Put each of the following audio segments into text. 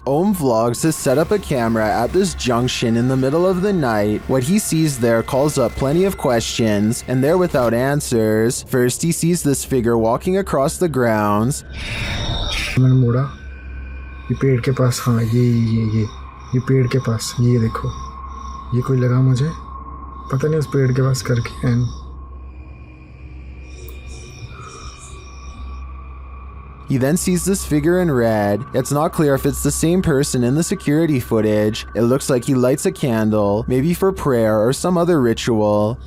Om vlogs to set up a camera at this junction in the middle of the night. What he sees there calls up plenty of questions, and they're without answers. First, he sees this figure walking across the grounds. मैंने मोड़ा, ये पेड़ के पास, हाँ ये पेड़ के पास, ये देखो, ये कोई लगा मुझे, पता नहीं उस पेड़ के पास करके and He then sees this figure in red. It's not clear if it's the same person in the security footage. It looks like he lights a candle, maybe for prayer or some other ritual.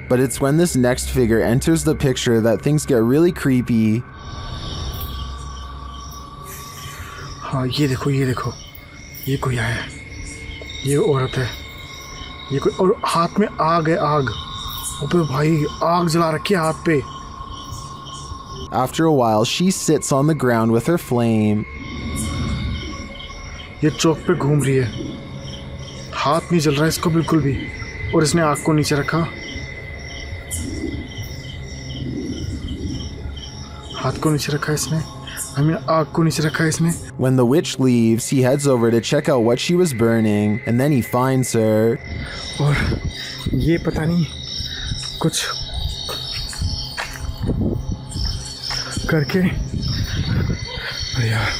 But it's when this next figure enters the picture that things get really creepy. हाँ ये देखो, ये कोई आया है, ये औरत है, ये कोई, और हाथ में आग है, आग, अबे भाई आग जला रखी है हाथ पे. After a while, she sits on the ground with her flame. ये चौक पे घूम रही है, हाथ नहीं जल रहा है इसको बिल्कुल भी, और इसने आग को नीचे रखा, हाथ को नीचे रखा इसने, आग को नीचे रखा इसने. When the witch leaves, he heads over to check out what she was burning, and then he finds her. और ये पता नहीं कुछ करके, अरे यार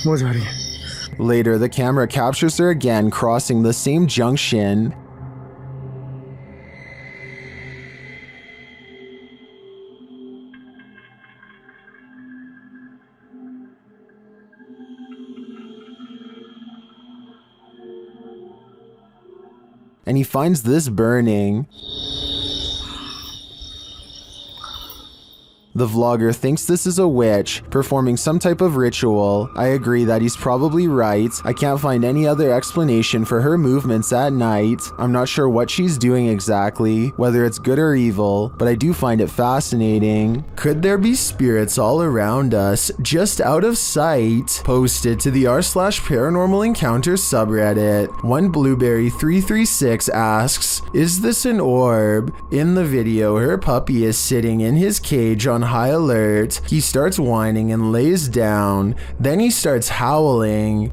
मौज आ रही है. Later, the camera captures her again crossing the same junction. And he finds this burning. The vlogger thinks this is a witch performing some type of ritual. I agree that he's probably right. I can't find any other explanation for her movements at night. I'm not sure what she's doing exactly, whether it's good or evil, but I do find it fascinating. Could there be spirits all around us, just out of sight? Posted to the r/paranormal encounters subreddit. One Blueberry336 asks, is this an orb? In the video, her puppy is sitting in his cage on high alert. He starts whining and lays down. Then he starts howling.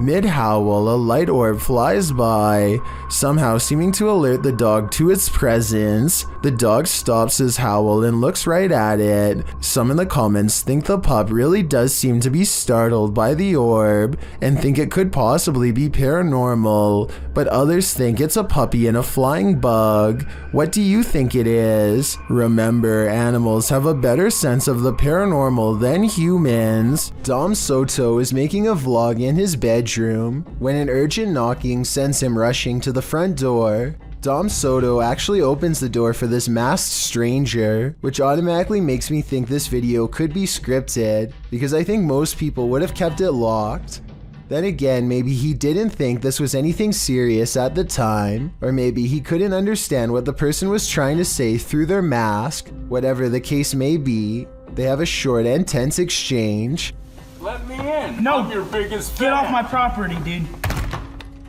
Mid-howl, a light orb flies by, somehow seeming to alert the dog to its presence. The dog stops his howl and looks right at it. Some in the comments think the pup really does seem to be startled by the orb and think it could possibly be paranormal, but others think it's a puppy and a flying bug. What do you think it is? Remember, animals have a better sense of the paranormal than humans. Dom Soto is making a vlog in his bedroom when an urgent knocking sends him rushing to the front door. Dom Soto actually opens the door for this masked stranger, which automatically makes me think this video could be scripted, because I think most people would have kept it locked. Then again, maybe he didn't think this was anything serious at the time, or maybe he couldn't understand what the person was trying to say through their mask. Whatever the case may be, they have a short and tense exchange. Let me in. No, I'm your biggest fan. Get off my property, dude.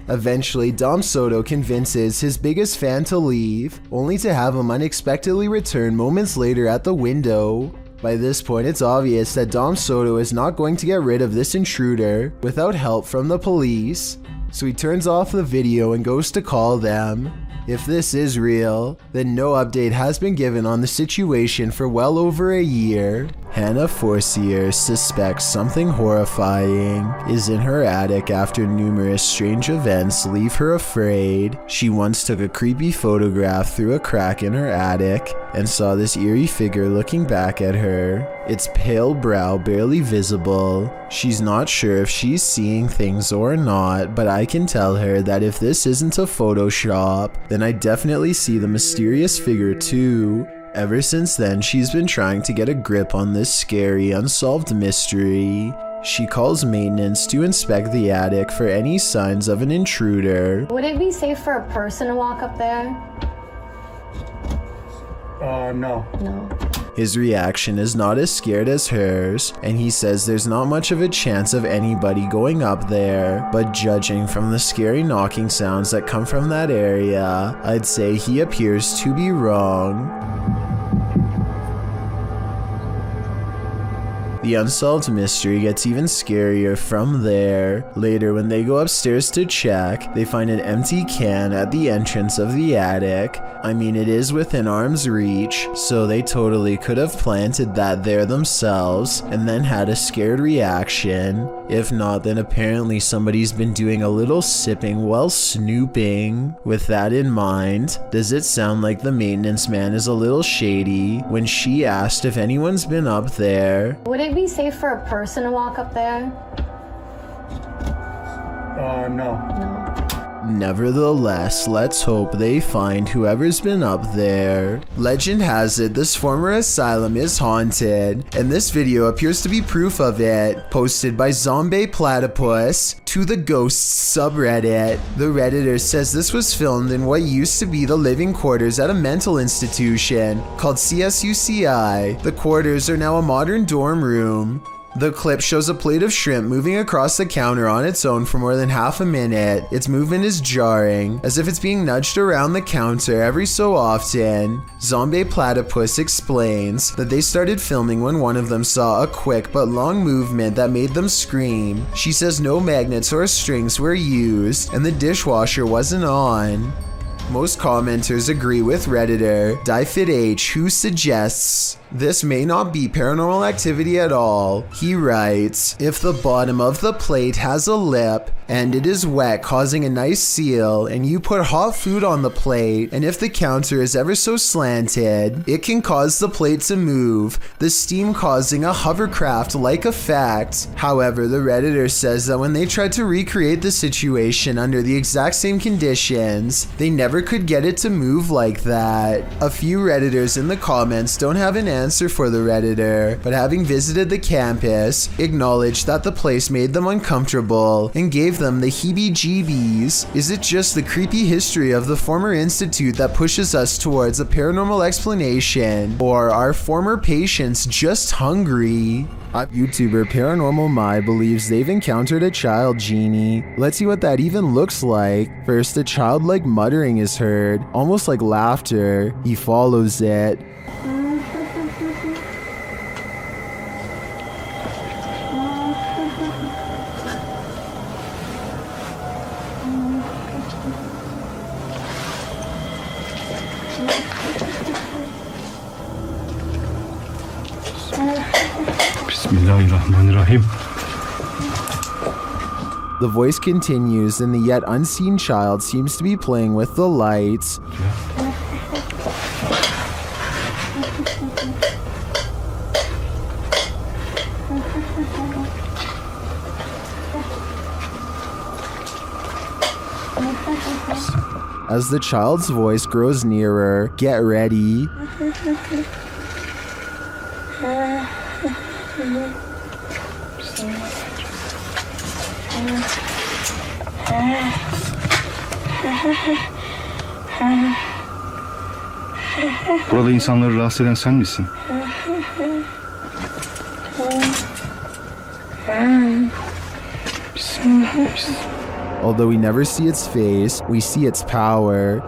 Eventually, Dom Soto convinces his biggest fan to leave, only to have him unexpectedly return moments later at the window. By this point, it's obvious that Dom Soto is not going to get rid of this intruder without help from the police, so he turns off the video and goes to call them. If this is real, then no update has been given on the situation for well over a year. Hannah Forcier suspects something horrifying is in her attic after numerous strange events leave her afraid. She once took a creepy photograph through a crack in her attic and saw this eerie figure looking back at her, its pale brow barely visible. She's not sure if she's seeing things or not, but I can tell her that if this isn't a Photoshop, then I definitely see the mysterious figure too. Ever since then, she's been trying to get a grip on this scary, unsolved mystery. She calls maintenance to inspect the attic for any signs of an intruder. Would it be safe for a person to walk up there? No. No. His reaction is not as scared as hers, and he says there's not much of a chance of anybody going up there, but judging from the scary knocking sounds that come from that area, I'd say he appears to be wrong. The unsolved mystery gets even scarier from there. Later, when they go upstairs to check, they find an empty can at the entrance of the attic. I mean, it is within arm's reach, so they totally could have planted that there themselves and then had a scared reaction. If not, then apparently somebody's been doing a little sipping while snooping. With that in mind, does it sound like the maintenance man is a little shady when she asked if anyone's been up there? Would it be safe for a person to walk up there? No. No. Nevertheless, let's hope they find whoever's been up there. Legend has it this former asylum is haunted, and this video appears to be proof of it, posted by Zombie Platypus to the Ghosts subreddit. The redditor says this was filmed in what used to be the living quarters at a mental institution called CSUCI. The quarters are now a modern dorm room. The clip shows a plate of shrimp moving across the counter on its own for more than half a minute. Its movement is jarring, as if it's being nudged around the counter every so often. Zombie Platypus explains that they started filming when one of them saw a quick but long movement that made them scream. She says no magnets or strings were used, and the dishwasher wasn't on. Most commenters agree with Redditor DieFitH, who suggests this may not be paranormal activity at all. He writes, if the bottom of the plate has a lip and it is wet, causing a nice seal, and you put hot food on the plate, and if the counter is ever so slanted, it can cause the plate to move, the steam causing a hovercraft-like effect. However, the Redditor says that when they tried to recreate the situation under the exact same conditions, they never could get it to move like that. A few Redditors in the comments don't have an answer for the Redditor, but having visited the campus, acknowledged that the place made them uncomfortable and gave them the heebie-jeebies. Is it just the creepy history of the former institute that pushes us towards a paranormal explanation, or are former patients just hungry? YouTuber Paranormal Mai believes they've encountered a child genie. Let's see what that even looks like. First, a childlike muttering is heard, almost like laughter. He follows it. Bismillahirrahmanirrahim. The voice continues, and the yet unseen child seems to be playing with the lights. As the child's voice grows nearer, get ready. Burada insanları rahatsız eden sen misin? Although we never see its face, we see its power.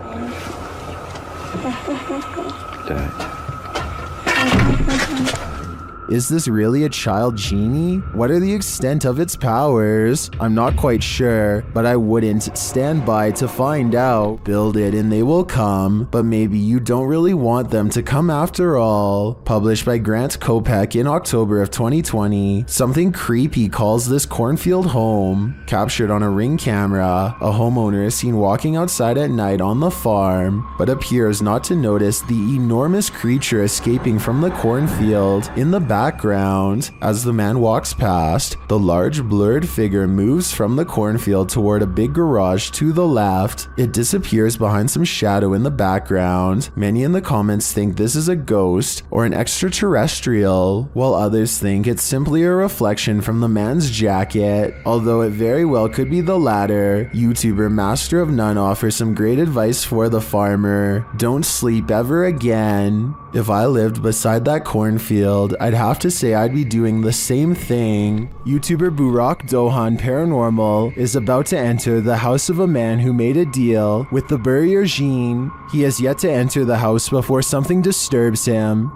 Is this really a child genie? What are the extent of its powers? I'm not quite sure, but I wouldn't stand by to find out. Build it and they will come, but maybe you don't really want them to come after all. Published by Grant Kopek in October of 2020, something creepy calls this cornfield home. Captured on a Ring camera, a homeowner is seen walking outside at night on the farm, but appears not to notice the enormous creature escaping from the cornfield. In the background, as the man walks past, the large blurred figure moves from the cornfield toward a big garage to the left. It disappears behind some shadow in the background. Many in the comments think this is a ghost or an extraterrestrial, while others think it's simply a reflection from the man's jacket, although it very well could be the latter. YouTuber Master of None offers some great advice for the farmer: don't sleep ever again. If I lived beside that cornfield, I'd have to say I'd be doing the same thing. YouTuber Burak Dohan Paranormal is about to enter the house of a man who made a deal with the Burrier Jean. He has yet to enter the house before something disturbs him.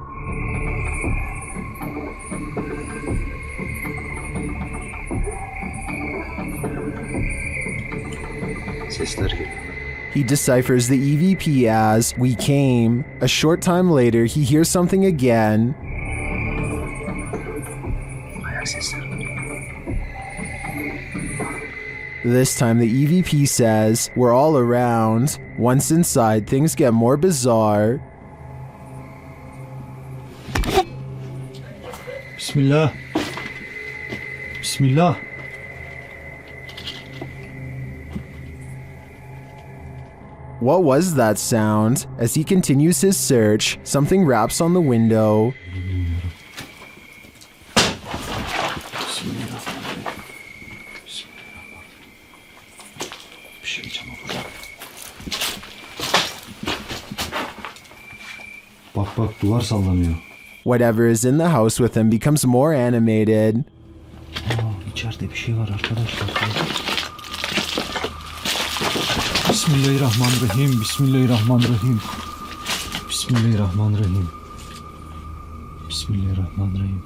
He deciphers the EVP as "we came." A short time later, he hears something again. This time the EVP says, "We're all around." Once inside, things get more bizarre. Bismillah. Bismillah. What was that sound? As he continues his search, something raps on the window. Bak bak, duvar sallanıyor. Whatever is in the house with him becomes more animated. İçeride bir şey var arkadaşlar. Bismillahirrahmanirrahim. Bismillahirrahmanirrahim. Bismillahirrahmanirrahim. Bismillahirrahmanirrahim.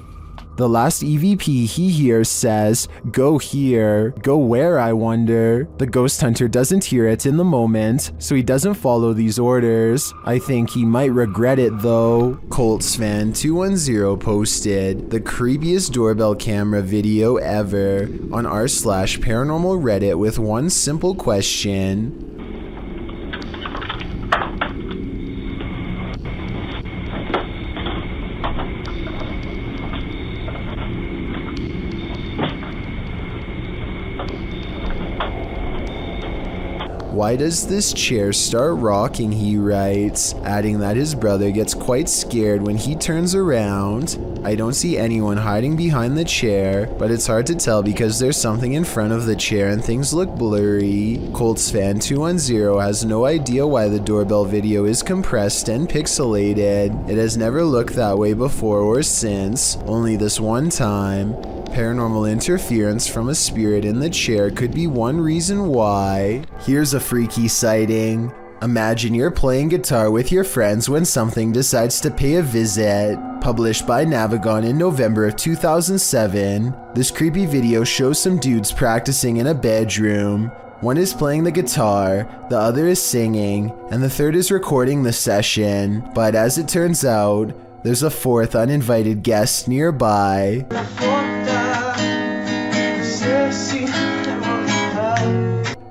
The last EVP he hears says, "Go here." Go where, I wonder? The ghost hunter doesn't hear it in the moment, so he doesn't follow these orders. I think he might regret it though. Coltsfan210 posted the creepiest doorbell camera video ever on r/paranormal Reddit with one simple question. Why does this chair start rocking, he writes, adding that his brother gets quite scared when he turns around. I don't see anyone hiding behind the chair, but it's hard to tell because there's something in front of the chair and things look blurry. Coltsfan210 has no idea why the doorbell video is compressed and pixelated. It has never looked that way before or since, only this one time. Paranormal interference from a spirit in the chair could be one reason why. Here's a freaky sighting. Imagine you're playing guitar with your friends when something decides to pay a visit. Published by Navigon in November of 2007, this creepy video shows some dudes practicing in a bedroom. One is playing the guitar, the other is singing, and the third is recording the session. But as it turns out, there's a fourth uninvited guest nearby.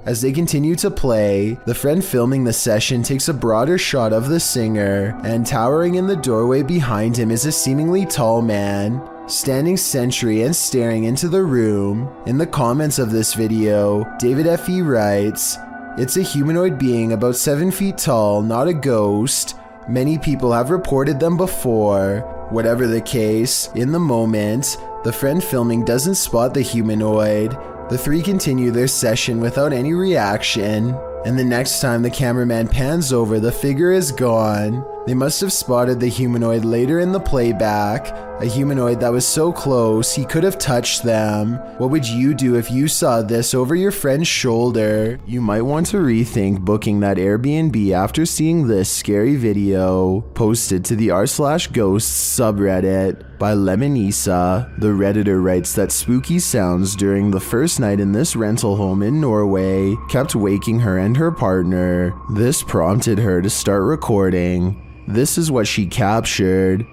As they continue to play, the friend filming the session takes a broader shot of the singer, and towering in the doorway behind him is a seemingly tall man, standing sentry and staring into the room. In the comments of this video, David F.E. writes, "It's a humanoid being about 7 feet tall, not a ghost. Many people have reported them before." Whatever the case, in the moment, the friend filming doesn't spot the humanoid. The three continue their session without any reaction, and the next time the cameraman pans over, the figure is gone. They must have spotted the humanoid later in the playback, a humanoid that was so close he could have touched them. What would you do if you saw this over your friend's shoulder? You might want to rethink booking that Airbnb after seeing this scary video. Posted to the r/ghosts subreddit by Lemonisa. The Redditor writes that spooky sounds during the first night in this rental home in Norway kept waking her and her partner. This prompted her to start recording. This is what she captured.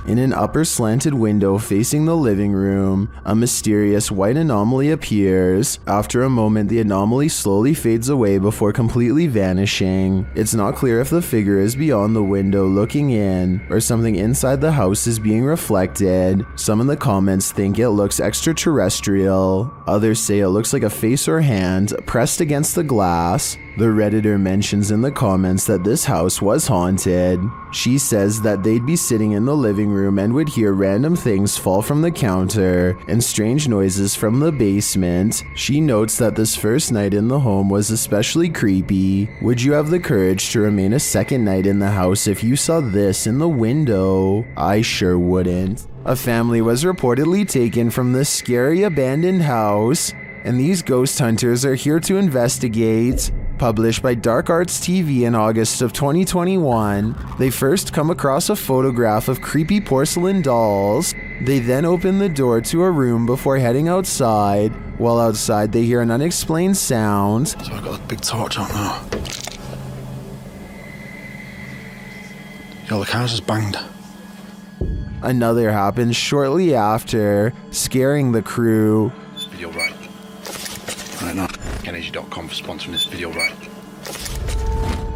In an upper slanted window facing the living room, a mysterious white anomaly appears. After a moment, the anomaly slowly fades away before completely vanishing. It's not clear if the figure is beyond the window looking in, or something inside the house is being reflected. Some in the comments think it looks extraterrestrial. Others say it looks like a face or hand pressed against the glass. The Redditor mentions in the comments that this house was haunted. She says that they'd be sitting in the living room and would hear random things fall from the counter and strange noises from the basement. She notes that this first night in the home was especially creepy. Would you have the courage to remain a second night in the house if you saw this in the window? I sure wouldn't. A family was reportedly taken from this scary abandoned house, and these ghost hunters are here to investigate. Published by Dark Arts TV in August of 2021, they first come across a photograph of creepy porcelain dolls. They then open the door to a room before heading outside. While outside, they hear an unexplained sound. So I've got a big torch out now. Yo, the car's just banged. Another happens shortly after, scaring the crew. This video right. Right now. Energy.com for sponsoring this video right.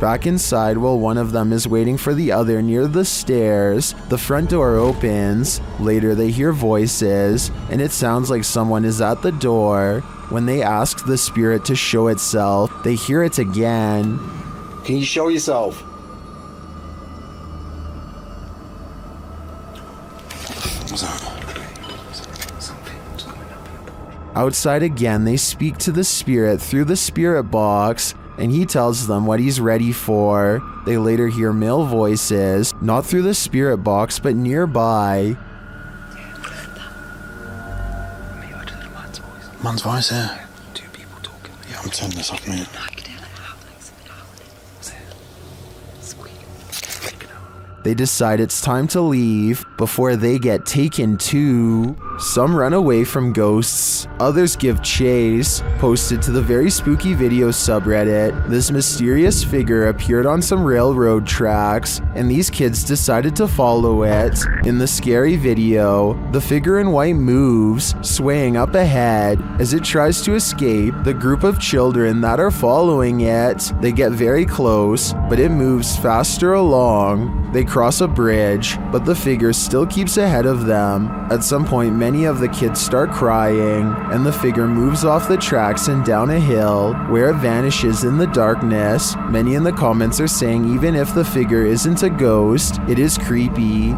Back inside, while one of them is waiting for the other near the stairs, the front door opens. Later they hear voices, and it sounds like someone is at the door. When they ask the spirit to show itself, they hear it again. Can you show yourself? What's that? Outside again, they speak to the spirit through the spirit box, and he tells them what he's ready for. They later hear male voices, not through the spirit box, but nearby. Man's voice here. Two people talking. Yeah, I'm turning this off, mate. They decide it's time to leave before they get taken too. Some run away from ghosts, others give chase. Posted to the Very Spooky Videos subreddit, this mysterious figure appeared on some railroad tracks, and these kids decided to follow it. In the scary video, the figure in white moves, swaying up ahead. As it tries to escape, the group of children that are following it, they get very close, but it moves faster along. They cross a bridge, but the figure still keeps ahead of them. At some point, many of the kids start crying, and the figure moves off the tracks and down a hill, where it vanishes in the darkness. Many in the comments are saying even if the figure isn't a ghost, it is creepy.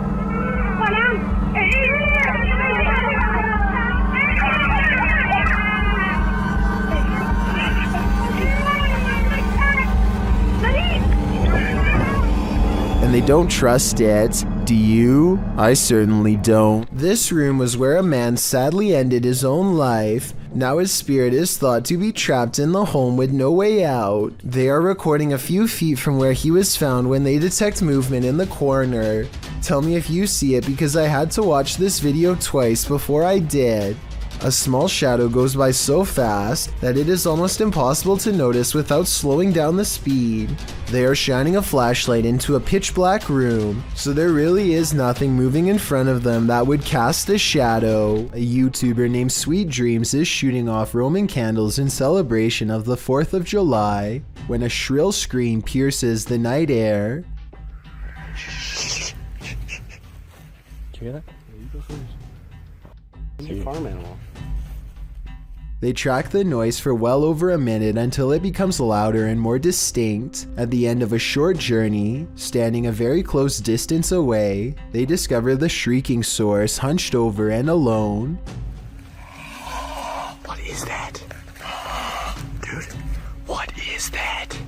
And they don't trust it. Do you? I certainly don't. This room was where a man sadly ended his own life. Now his spirit is thought to be trapped in the home with no way out. They are recording a few feet from where he was found when they detect movement in the corner. Tell me if you see it, because I had to watch this video twice before I did. A small shadow goes by so fast that it is almost impossible to notice without slowing down the speed. They are shining a flashlight into a pitch black room, so there really is nothing moving in front of them that would cast a shadow. A YouTuber named Sweet Dreams is shooting off Roman candles in celebration of the 4th of July when a shrill scream pierces the night air. Did you hear that? Yeah, you go first. It's a farm animal. They track the noise for well over a minute until it becomes louder and more distinct. At the end of a short journey, standing a very close distance away, they discover the shrieking source hunched over and alone. What is that? Dude, what is that?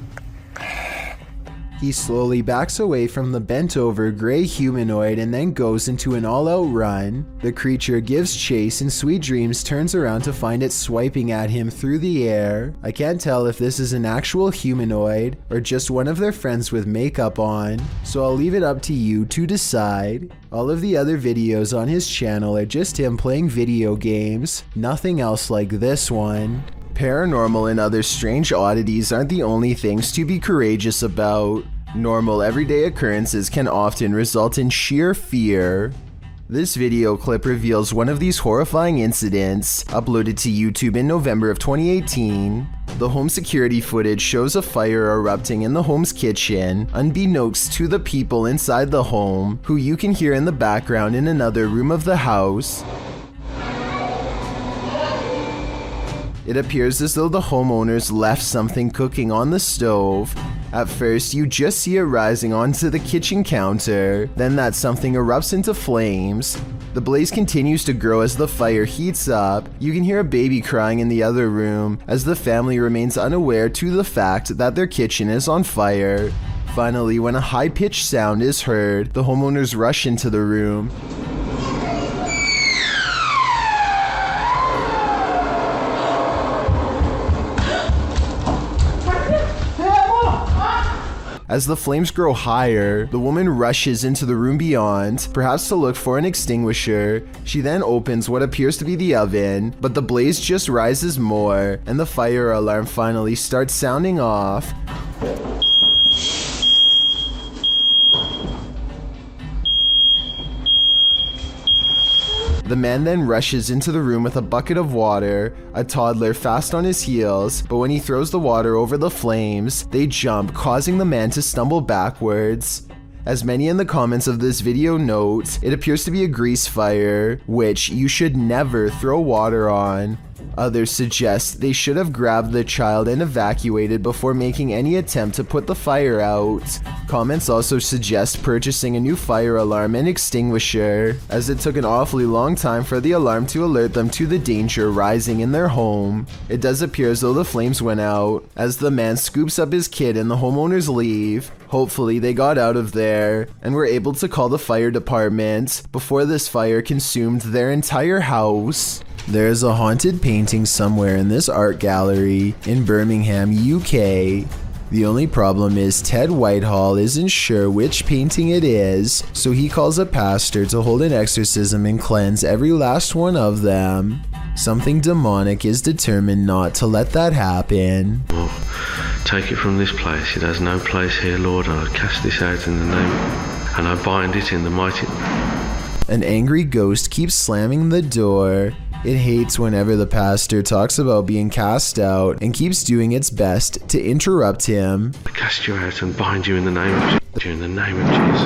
He slowly backs away from the bent-over gray humanoid and then goes into an all-out run. The creature gives chase and Sweet Dreams turns around to find it swiping at him through the air. I can't tell if this is an actual humanoid or just one of their friends with makeup on, so I'll leave it up to you to decide. All of the other videos on his channel are just him playing video games, nothing else like this one. Paranormal and other strange oddities aren't the only things to be courageous about. Normal everyday occurrences can often result in sheer fear. This video clip reveals one of these horrifying incidents, uploaded to YouTube in November of 2018. The home security footage shows a fire erupting in the home's kitchen, unbeknownst to the people inside the home, who you can hear in the background in another room of the house. It appears as though the homeowners left something cooking on the stove. At first, you just see it rising onto the kitchen counter, then that something erupts into flames. The blaze continues to grow as the fire heats up. You can hear a baby crying in the other room as the family remains unaware to the fact that their kitchen is on fire. Finally, when a high-pitched sound is heard, the homeowners rush into the room. As the flames grow higher, the woman rushes into the room beyond, perhaps to look for an extinguisher. She then opens what appears to be the oven, but the blaze just rises more, and the fire alarm finally starts sounding off. The man then rushes into the room with a bucket of water, a toddler fast on his heels, but when he throws the water over the flames, they jump, causing the man to stumble backwards. As many in the comments of this video note, it appears to be a grease fire, which you should never throw water on. Others suggest they should have grabbed the child and evacuated before making any attempt to put the fire out. Comments also suggest purchasing a new fire alarm and extinguisher, as it took an awfully long time for the alarm to alert them to the danger rising in their home. It does appear as though the flames went out, as the man scoops up his kid and the homeowners leave. Hopefully they got out of there and were able to call the fire department before this fire consumed their entire house. There's a haunted painting somewhere in this art gallery in Birmingham, UK. The only problem is Ted Whitehall isn't sure which painting it is, so he calls a pastor to hold an exorcism and cleanse every last one of them. Something demonic is determined not to let that happen. Oh, take it from this place. It has no place here, Lord. I cast this out in the name, and I bind it in the mighty... An angry ghost keeps slamming the door. It hates whenever the pastor talks about being cast out and keeps doing its best to interrupt him. I cast you out and bind you in the name of Jesus. In the name of Jesus.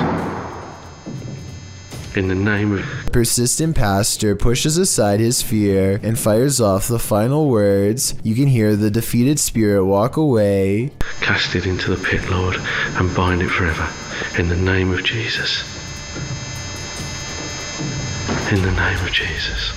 In the name of... Persistent pastor pushes aside his fear and fires off the final words. You can hear the defeated spirit walk away. Cast it into the pit, Lord, and bind it forever. In the name of Jesus. In the name of Jesus.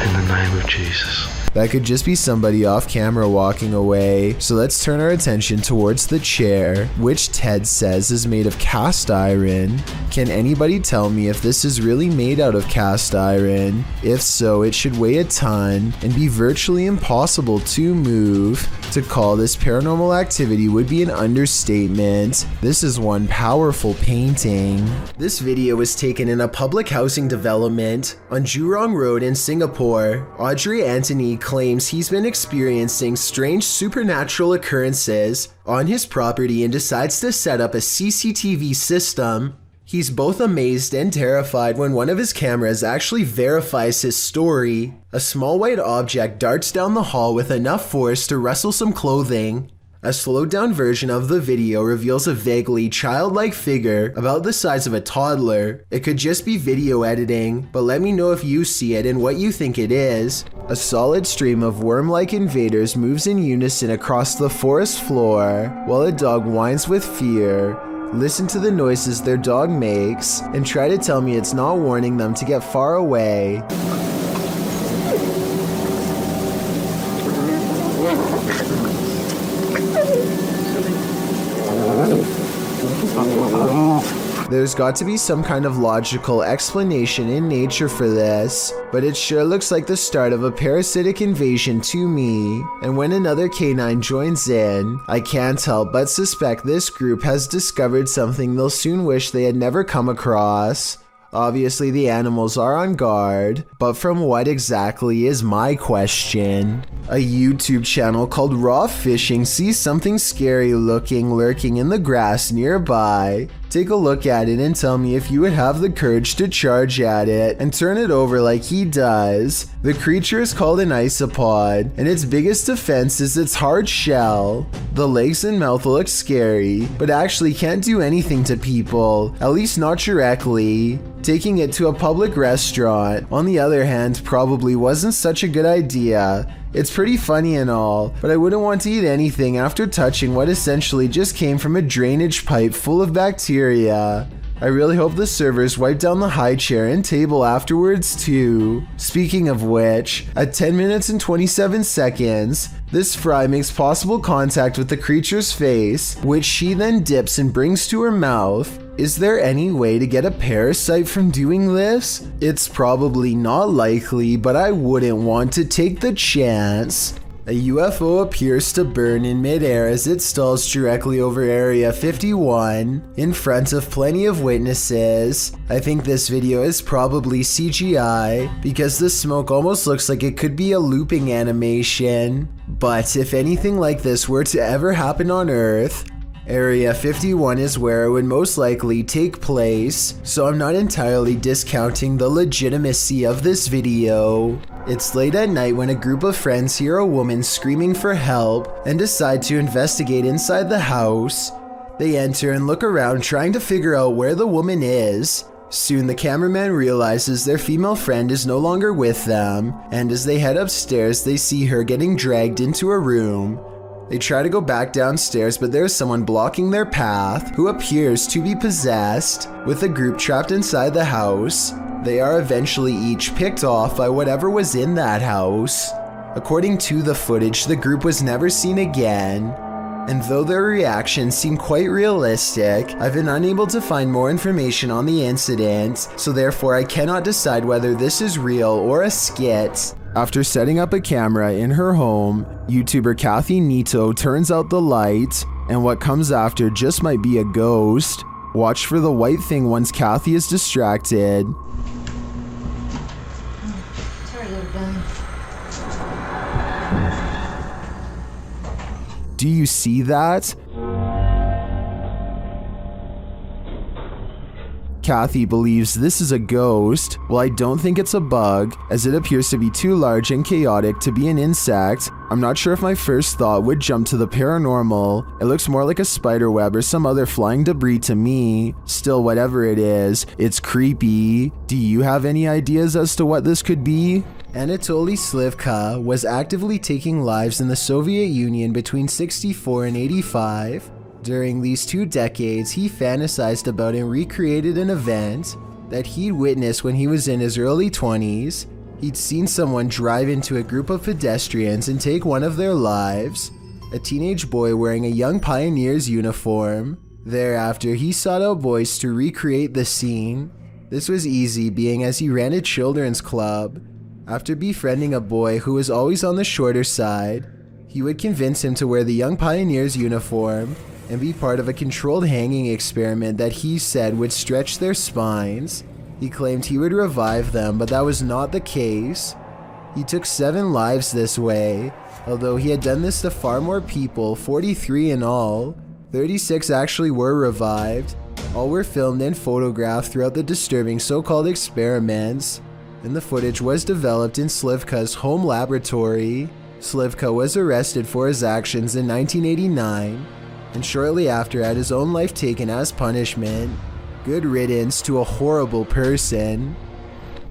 In the name of Jesus. That could just be somebody off camera walking away, so let's turn our attention towards the chair, which Ted says is made of cast iron. Can anybody tell me if this is really made out of cast iron? If so, it should weigh a ton and be virtually impossible to move. To call this paranormal activity would be an understatement. This is one powerful painting. This video was taken in a public housing development on Jurong Road in Singapore. Audrey Anthony claims he's been experiencing strange supernatural occurrences on his property and decides to set up a CCTV system. He's both amazed and terrified when one of his cameras actually verifies his story. A small white object darts down the hall with enough force to rustle some clothing. A slowed down version of the video reveals a vaguely childlike figure about the size of a toddler. It could just be video editing, but let me know if you see it and what you think it is. A solid stream of worm-like invaders moves in unison across the forest floor, while a dog whines with fear. Listen to the noises their dog makes, and try to tell me it's not warning them to get far away. There's got to be some kind of logical explanation in nature for this, but it sure looks like the start of a parasitic invasion to me. And when another canine joins in, I can't help but suspect this group has discovered something they'll soon wish they had never come across. Obviously the animals are on guard, but from what exactly is my question? A YouTube channel called Raw Fishing sees something scary looking lurking in the grass nearby. Take a look at it and tell me if you would have the courage to charge at it and turn it over like he does. The creature is called an isopod, and its biggest defense is its hard shell. The legs and mouth look scary, but actually can't do anything to people, at least not directly. Taking it to a public restaurant, on the other hand, probably wasn't such a good idea. It's pretty funny and all, but I wouldn't want to eat anything after touching what essentially just came from a drainage pipe full of bacteria. I really hope the servers wipe down the high chair and table afterwards too. Speaking of which, at 10 minutes and 27 seconds, this fry makes possible contact with the creature's face, which she then dips and brings to her mouth. Is there any way to get a parasite from doing this? It's probably not likely, but I wouldn't want to take the chance. A UFO appears to burn in midair as it stalls directly over Area 51, in front of plenty of witnesses. I think this video is probably CGI, because the smoke almost looks like it could be a looping animation. But if anything like this were to ever happen on Earth, Area 51 is where it would most likely take place, so I'm not entirely discounting the legitimacy of this video. It's late at night when a group of friends hear a woman screaming for help and decide to investigate inside the house. They enter and look around trying to figure out where the woman is. Soon the cameraman realizes their female friend is no longer with them, and as they head upstairs they see her getting dragged into a room. They try to go back downstairs, but there's someone blocking their path who appears to be possessed. With the group trapped inside the house, they are eventually each picked off by whatever was in that house. According to the footage, the group was never seen again. And though their reactions seem quite realistic, I've been unable to find more information on the incident, so therefore I cannot decide whether this is real or a skit. After setting up a camera in her home, YouTuber Kathy Nito turns out the light, and what comes after just might be a ghost. Watch for the white thing once Kathy is distracted. Do you see that? Kathy believes this is a ghost. Well, I don't think it's a bug, as it appears to be too large and chaotic to be an insect. I'm not sure if my first thought would jump to the paranormal. It looks more like a spider web or some other flying debris to me. Still, whatever it is, it's creepy. Do you have any ideas as to what this could be? Anatoly Slivka was actively taking lives in the Soviet Union between 64 and 85. During these 2 decades, he fantasized about and recreated an event that he'd witnessed when he was in his early 20s. He'd seen someone drive into a group of pedestrians and take one of their lives, a teenage boy wearing a young pioneer's uniform. Thereafter, he sought out boys to recreate the scene. This was easy, being as he ran a children's club. After befriending a boy who was always on the shorter side, he would convince him to wear the young pioneer's uniform and be part of a controlled hanging experiment that he said would stretch their spines. He claimed he would revive them, but that was not the case. He took 7 lives this way, although he had done this to far more people, 43 in all. 36 actually were revived. All were filmed and photographed throughout the disturbing so-called experiments, and the footage was developed in Slivka's home laboratory. Slivka was arrested for his actions in 1989, and shortly after had his own life taken as punishment. Good riddance to a horrible person.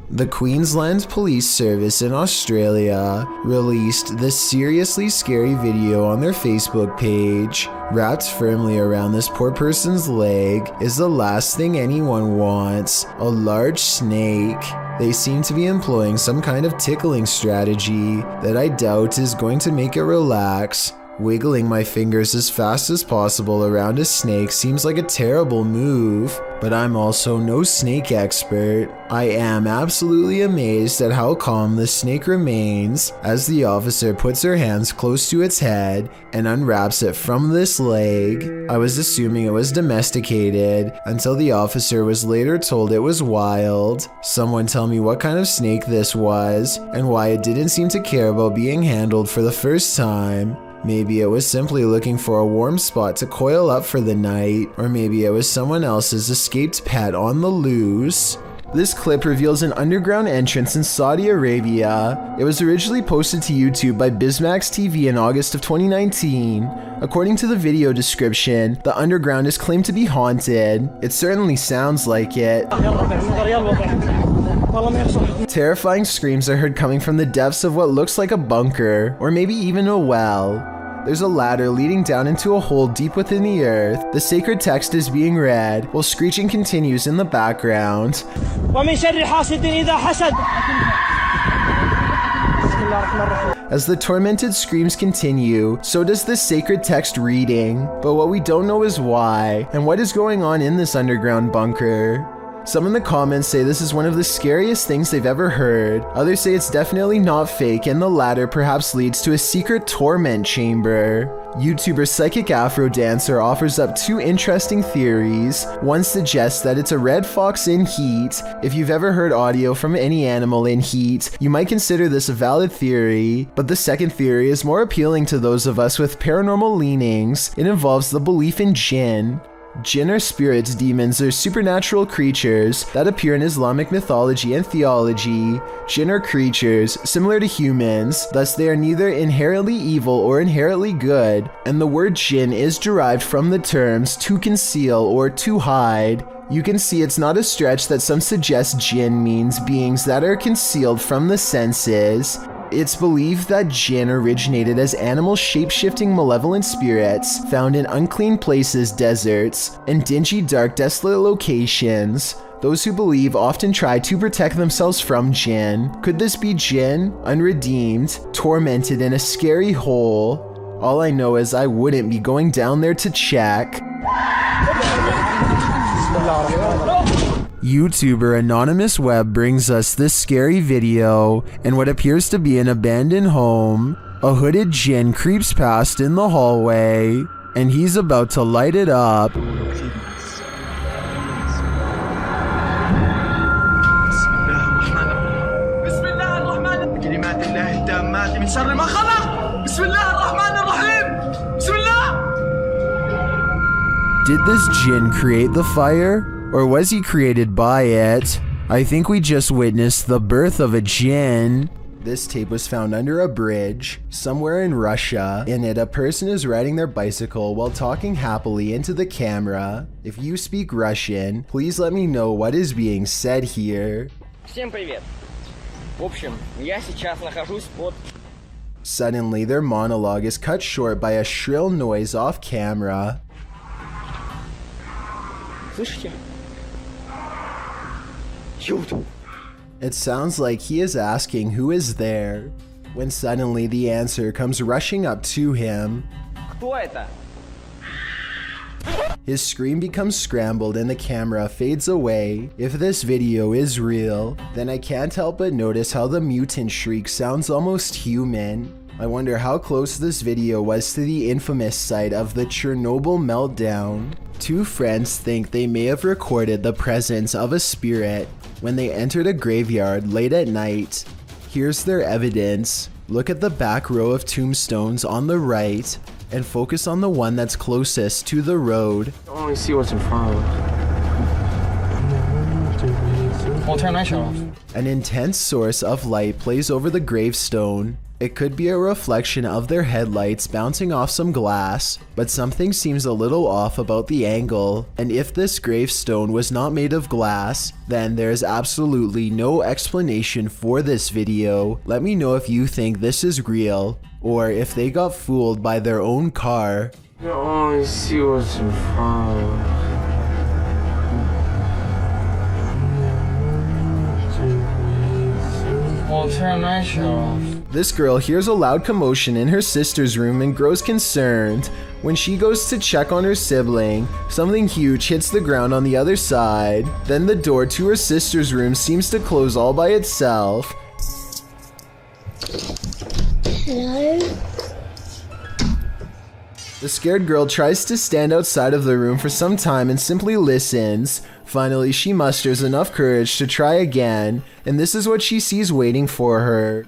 The Queensland Police Service in Australia released this seriously scary video on their Facebook page. Wrapped firmly around this poor person's leg is the last thing anyone wants, a large snake. They seem to be employing some kind of tickling strategy that I doubt is going to make it relax. Wiggling my fingers as fast as possible around a snake seems like a terrible move, but I'm also no snake expert. I am absolutely amazed at how calm the snake remains as the officer puts her hands close to its head and unwraps it from this leg. I was assuming it was domesticated until the officer was later told it was wild. Someone tell me what kind of snake this was and why it didn't seem to care about being handled for the first time. Maybe it was simply looking for a warm spot to coil up for the night, or maybe it was someone else's escaped pet on the loose. This clip reveals an underground entrance in Saudi Arabia. It was originally posted to YouTube by Bizmax TV in August of 2019. According to the video description, the underground is claimed to be haunted. It certainly sounds like it. Terrifying screams are heard coming from the depths of what looks like a bunker, or maybe even a well. There's a ladder leading down into a hole deep within the earth. The sacred text is being read, while screeching continues in the background. As the tormented screams continue, so does the sacred text reading. But what we don't know is why, and what is going on in this underground bunker. Some in the comments say this is one of the scariest things they've ever heard. Others say it's definitely not fake, and the latter perhaps leads to a secret torment chamber. YouTuber Psychic Afro Dancer offers up two interesting theories. One suggests that it's a red fox in heat. If you've ever heard audio from any animal in heat, you might consider this a valid theory. But the second theory is more appealing to those of us with paranormal leanings. It involves the belief in jinn. Jinn are spirits, demons, or supernatural creatures that appear in Islamic mythology and theology. Jinn are creatures similar to humans, thus they are neither inherently evil or inherently good, and the word jinn is derived from the terms to conceal or to hide. You can see it's not a stretch that some suggest jinn means beings that are concealed from the senses. It's believed that jinn originated as animal shape-shifting malevolent spirits found in unclean places, deserts, and dingy, dark, desolate locations. Those who believe often try to protect themselves from jinn. Could this be jinn, unredeemed, tormented in a scary hole? All I know is I wouldn't be going down there to check. YouTuber Anonymous Web brings us this scary video. In what appears to be an abandoned home, a hooded jinn creeps past in the hallway, and he's about to light it up. Did this jinn create the fire? Or was he created by it? I think we just witnessed the birth of a jinn. This tape was found under a bridge, somewhere in Russia. In it, a person is riding their bicycle while talking happily into the camera. If you speak Russian, please let me know what is being said here. Всем привет. В общем, я сейчас нахожусь под... Suddenly, their monologue is cut short by a shrill noise off camera. Слышите? It sounds like he is asking who is there, when suddenly the answer comes rushing up to him. Кто это? His scream becomes scrambled and the camera fades away. If this video is real, then I can't help but notice how the mutant shriek sounds almost human. I wonder how close this video was to the infamous site of the Chernobyl meltdown. Two friends think they may have recorded the presence of a spirit when they entered a graveyard late at night. Here's their evidence. Look at the back row of tombstones on the right and focus on the one that's closest to the road. I only see what's in front of us. We'll turn my show off. An intense source of light plays over the gravestone. It could be a reflection of their headlights bouncing off some glass, but something seems a little off about the angle. And if this gravestone was not made of glass, then there is absolutely no explanation for this video. Let me know if you think this is real, or if they got fooled by their own car. I only see what's in front of us. We'll turn my show off. This girl hears a loud commotion in her sister's room and grows concerned. When she goes to check on her sibling, something huge hits the ground on the other side. Then the door to her sister's room seems to close all by itself. Hello? The scared girl tries to stand outside of the room for some time and simply listens. Finally, she musters enough courage to try again, and this is what she sees waiting for her.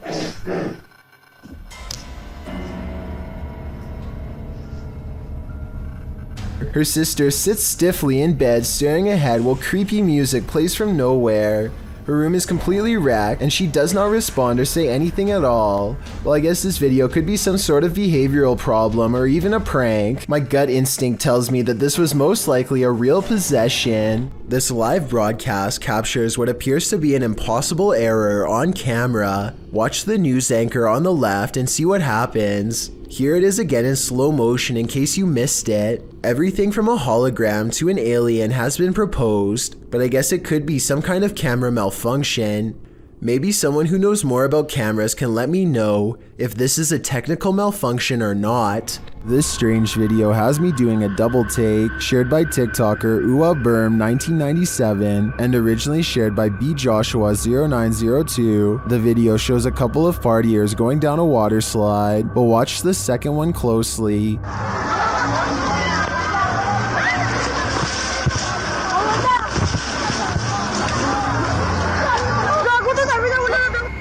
Her sister sits stiffly in bed staring ahead while creepy music plays from nowhere. Her room is completely wrecked and she does not respond or say anything at all. Well, I guess this video could be some sort of behavioral problem or even a prank. My gut instinct tells me that this was most likely a real possession. This live broadcast captures what appears to be an impossible error on camera. Watch the news anchor on the left and see what happens. Here it is again in slow motion in case you missed it. Everything from a hologram to an alien has been proposed, but I guess it could be some kind of camera malfunction. Maybe someone who knows more about cameras can let me know if this is a technical malfunction or not. This strange video has me doing a double take, shared by TikToker uaberm1997 and originally shared by bjoshua0902. The video shows a couple of partiers going down a water slide, but watch the second one closely.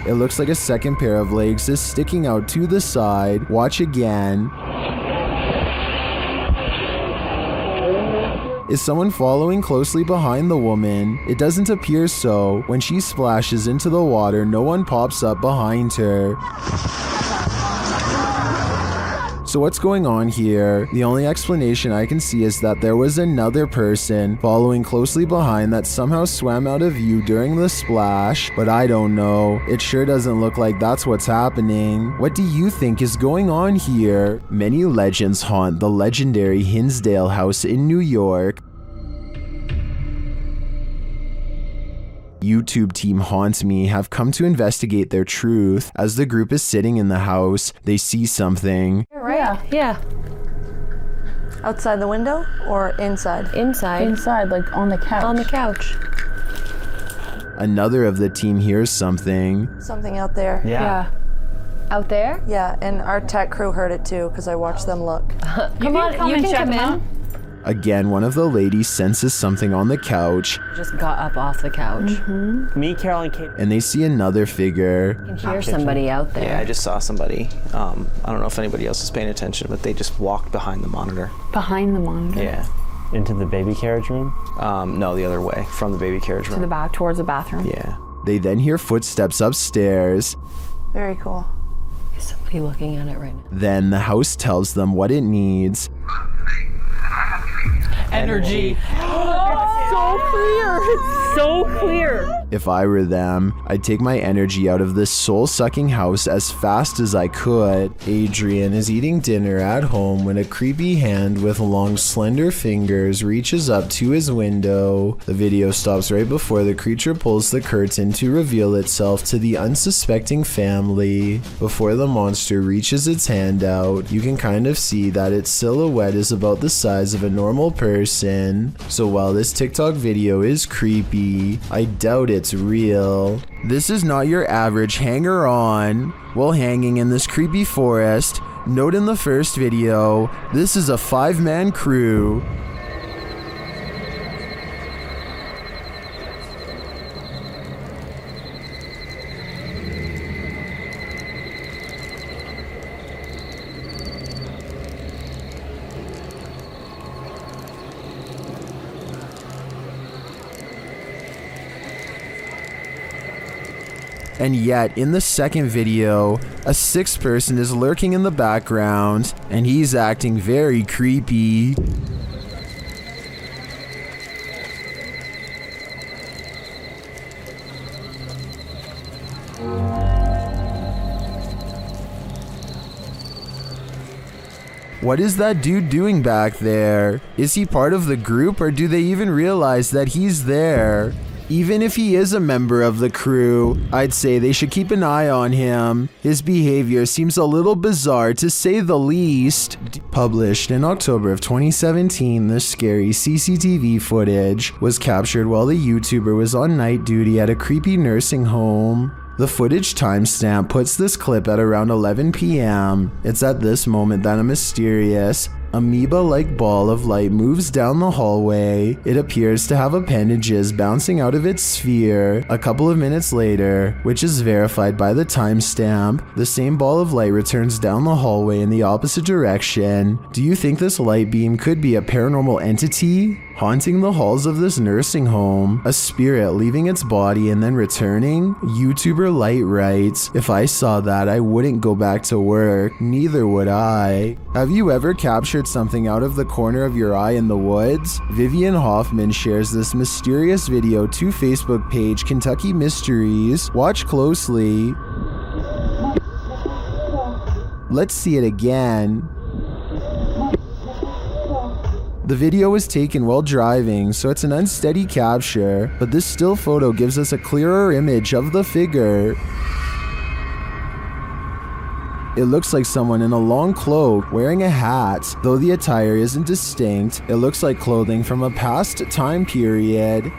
It looks like a second pair of legs is sticking out to the side. Watch again. Is someone following closely behind the woman? It doesn't appear so. When she splashes into the water, no one pops up behind her. So what's going on here? The only explanation I can see is that there was another person following closely behind that somehow swam out of view during the splash, but I don't know. It sure doesn't look like that's what's happening. What do you think is going on here? Many legends haunt the legendary Hinsdale House in New York. YouTube team Haunt Me have come to investigate their truth. As the group is sitting in the house, they see something. Right? Yeah. Outside the window or inside? Inside. Inside, like on the couch. On the couch. Another of the team hears something. Something out there. Yeah. Out there? Yeah, and our tech crew heard it too because I watched them look. Come on, you can come in. Again, one of the ladies senses something on the couch. Just got up off the couch. Me, Carol, and Kate. And they see another figure. You can hear somebody out there. Yeah, I just saw somebody. I don't know if anybody else is paying attention, but they just walked behind the monitor. Behind the monitor? Yeah. Into the baby carriage room? No, the other way, from the baby carriage room. To the back, towards the bathroom? Yeah. They then hear footsteps upstairs. Very cool. Is somebody looking at it right now? Then the house tells them what it needs. Energy. So clear! It's so clear! If I were them, I'd take my energy out of this soul-sucking house as fast as I could. Adrian is eating dinner at home when a creepy hand with long, slender fingers reaches up to his window. The video stops right before the creature pulls the curtain to reveal itself to the unsuspecting family. Before the monster reaches its hand out, you can kind of see that its silhouette is about the size of a normal person. So while this TikTok video is creepy, I doubt it's real. This is not your average hanger-on. While hanging in this creepy forest, note in the first video, this is a 5-man crew. And yet, in the second video, a 6th person is lurking in the background, and he's acting very creepy. What is that dude doing back there? Is he part of the group, or do they even realize that he's there? Even if he is a member of the crew, I'd say they should keep an eye on him. His behavior seems a little bizarre to say the least. Published in October of 2017, this scary CCTV footage was captured while the YouTuber was on night duty at a creepy nursing home. The footage timestamp puts this clip at around 11 p.m. It's at this moment that a mysterious, amoeba-like ball of light moves down the hallway. It appears to have appendages bouncing out of its sphere. A couple of minutes later, which is verified by the timestamp, the same ball of light returns down the hallway in the opposite direction. Do you think this light beam could be a paranormal entity haunting the halls of this nursing home? A spirit leaving its body and then returning? YouTuber Light writes, if I saw that, I wouldn't go back to work. Neither would I. Have you ever captured something out of the corner of your eye in the woods? Vivian Hoffman shares this mysterious video to Facebook page Kentucky Mysteries. Watch closely. Let's see it again. The video was taken while driving, so it's an unsteady capture, but this still photo gives us a clearer image of the figure. It looks like someone in a long cloak wearing a hat. Though the attire isn't distinct, it looks like clothing from a past time period.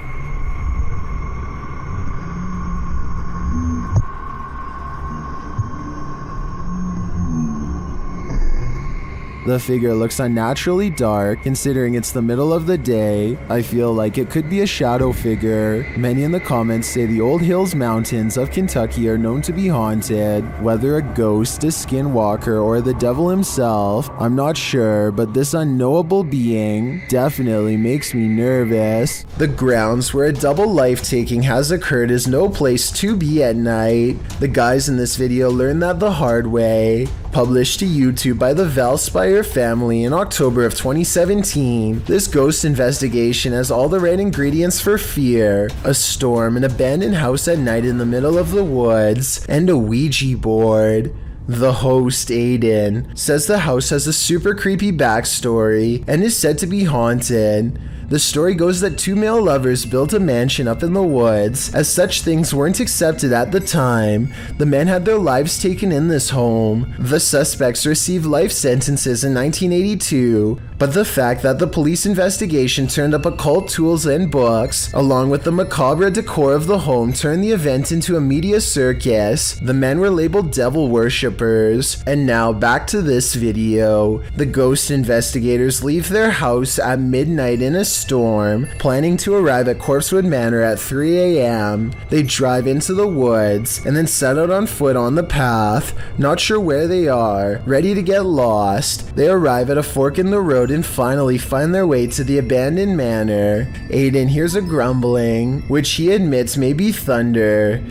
The figure looks unnaturally dark, considering it's the middle of the day. I feel like it could be a shadow figure. Many in the comments say the Old Hills Mountains of Kentucky are known to be haunted. Whether a ghost, a skinwalker, or the devil himself, I'm not sure, but this unknowable being definitely makes me nervous. The grounds where a double life-taking has occurred is no place to be at night. The guys in this video learned that the hard way. Published to YouTube by the Valspire family in October of 2017, this ghost investigation has all the right ingredients for fear: a storm, an abandoned house at night in the middle of the woods, and a Ouija board. The host, Aiden, says the house has a super creepy backstory and is said to be haunted. The story goes that two male lovers built a mansion up in the woods. As such things weren't accepted at the time, the men had their lives taken in this home. The suspects received life sentences in 1982, but the fact that the police investigation turned up occult tools and books, along with the macabre decor of the home, turned the event into a media circus. The men were labeled devil worshippers. And now back to this video. The ghost investigators leave their house at midnight in a storm, planning to arrive at Corpsewood Manor at 3 a.m. They drive into the woods and then set out on foot on the path, not sure where they are, ready to get lost. They arrive at a fork in the road and finally find their way to the abandoned manor. Aiden hears a grumbling, which he admits may be thunder.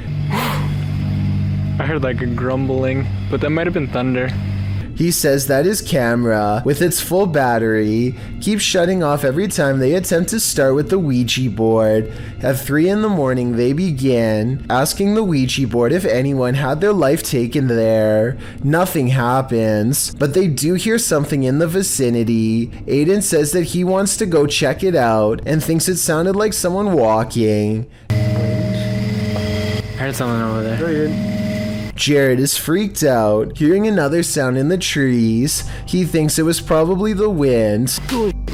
I heard like a grumbling, but that might have been thunder. He says that his camera, with its full battery, keeps shutting off every time they attempt to start with the Ouija board. At 3 in the morning, they begin asking the Ouija board if anyone had their life taken there. Nothing happens, but they do hear something in the vicinity. Aiden says that he wants to go check it out and thinks it sounded like someone walking. I heard someone over there. Jared is freaked out, hearing another sound in the trees. He thinks it was probably the wind.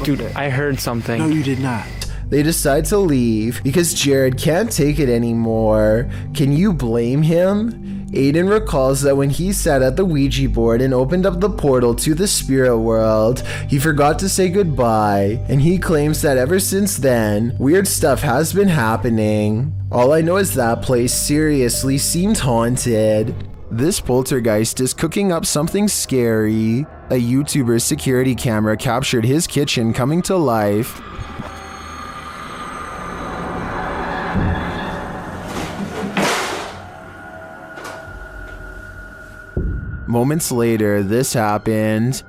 Dude, I heard something. No, you did not. They decide to leave because Jared can't take it anymore. Can you blame him? Aiden recalls that when he sat at the Ouija board and opened up the portal to the spirit world, he forgot to say goodbye, and he claims that ever since then, weird stuff has been happening. All I know is that place seriously seemed haunted. This poltergeist is cooking up something scary. A YouTuber's security camera captured his kitchen coming to life. Moments later, this happened.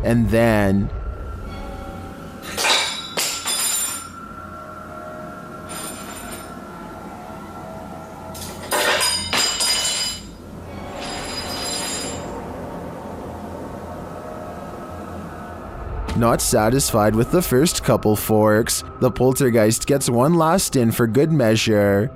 And then... Not satisfied with the first couple forks, the poltergeist gets one last in for good measure.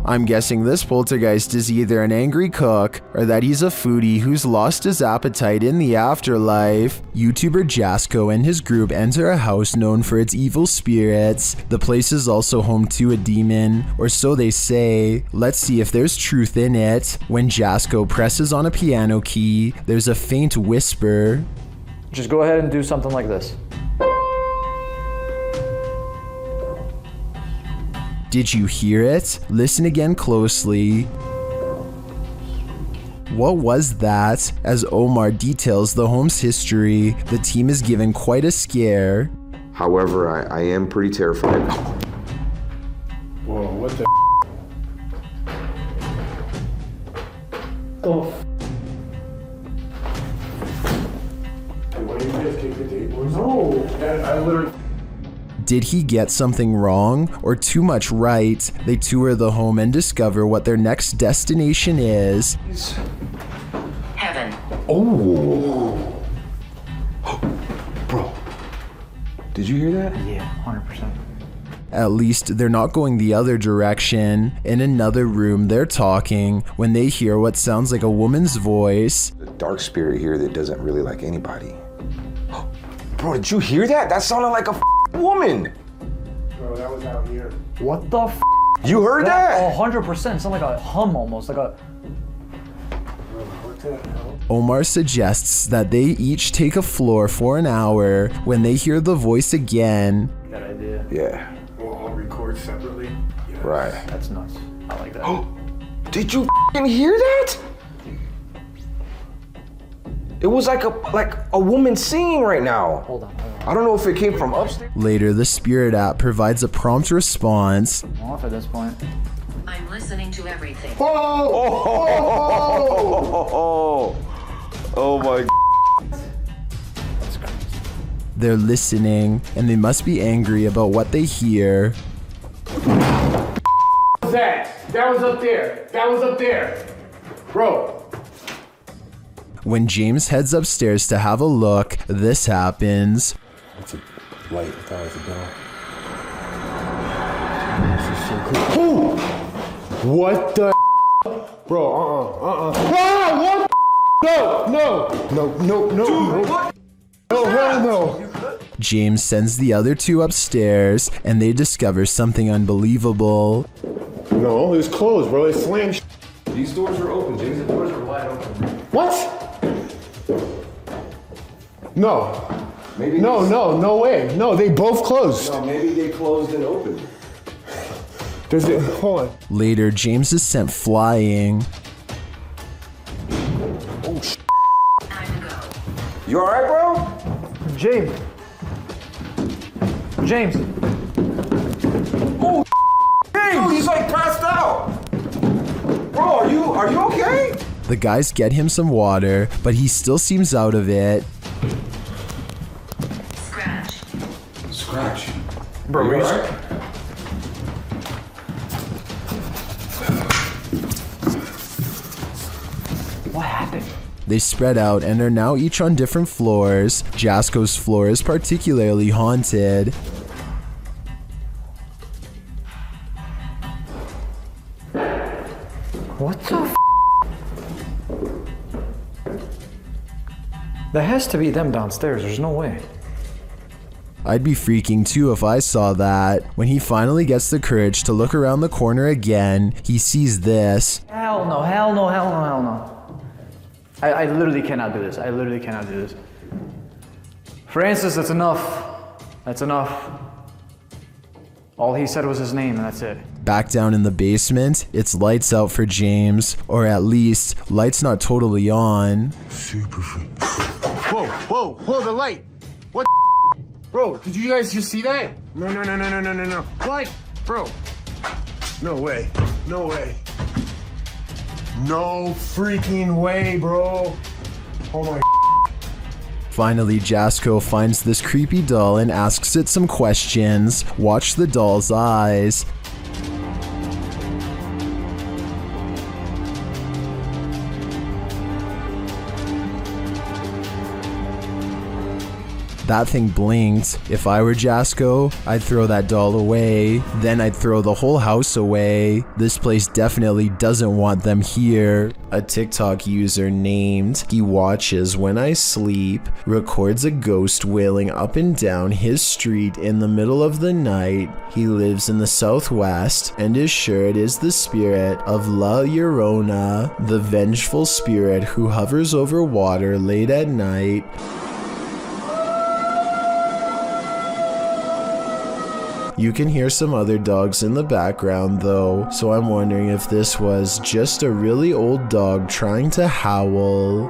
I'm guessing this poltergeist is either an angry cook or that he's a foodie who's lost his appetite in the afterlife. YouTuber Jasko and his group enter a house known for its evil spirits. The place is also home to a demon, or so they say. Let's see if there's truth in it. When Jasko presses on a piano key, there's a faint whisper. Just go ahead and do something like this. Did you hear it? Listen again closely. What was that? As Omar details the home's history, the team is given quite a scare. However, I am pretty terrified. Whoa, what the Oh. Why did you guys kick the table? No. I literally... Did he get something wrong or too much right? They tour the home and discover what their next destination is. Heaven. Oh. Bro, did you hear that? Yeah, 100%. At least they're not going the other direction. In another room, they're talking when they hear what sounds like a woman's voice. A dark spirit here that doesn't really like anybody. Bro, did you hear that? That sounded like a woman. Bro, that was out here. What the f? You heard that? 100%. Sounds like a hum almost, like a... What the hell? Omar suggests that they each take a floor for an hour. When they hear the voice again, That idea. Yeah. We'll all record separately. Yes. Right. That's nuts. I like that. Did you hear that? It was like a woman singing right now. Hold on. I don't know if it came from upstairs. later the Spirit app provides a prompt response. I'm off at this point. I'm listening to everything. Oh my. They're listening, and they must be angry about what they hear. That was up there. That was up there. Bro. When James heads upstairs to have a look, this happens. It's a light. I thought it was a bell. This is so cool. What the Bro, Ah, what No. No, hell no. James sends the other two upstairs, and they discover something unbelievable. No, it was closed, bro. It slammed. These doors are open, James. The doors are wide open. What? No. Maybe No way. No, they both closed. No, maybe they closed and opened. Hold on. Later, James is sent flying. Oh, You alright, bro? James. Oh, James! He's like passed out. Bro, are you okay? The guys get him some water, but he still seems out of it. Scratch. Bro, you alright? What happened? They spread out and are now each on different floors. Jasko's floor is particularly haunted. What the f? There has to be them downstairs. There's no way. I'd be freaking too if I saw that. When he finally gets the courage to look around the corner again, he sees this. Hell no. I literally cannot do this. Francis, that's enough. All he said was his name, and that's it. Back down in the basement, it's lights out for James, or at least, lights not totally on. Super free. Whoa, the light. What? Bro, did you guys just see that? No. What? Bro. No way. No freaking way, bro. Oh my. Finally, Jasko finds this creepy doll and asks it some questions. Watch the doll's eyes. That thing blinked. If I were Jasko, I'd throw that doll away. Then I'd throw the whole house away. This place definitely doesn't want them here. A TikTok user named He Watches When I Sleep records a ghost wailing up and down his street in the middle of the night. He lives in the southwest and is sure it is the spirit of La Llorona, the vengeful spirit who hovers over water late at night. You can hear some other dogs in the background though, so I'm wondering if this was just a really old dog trying to howl.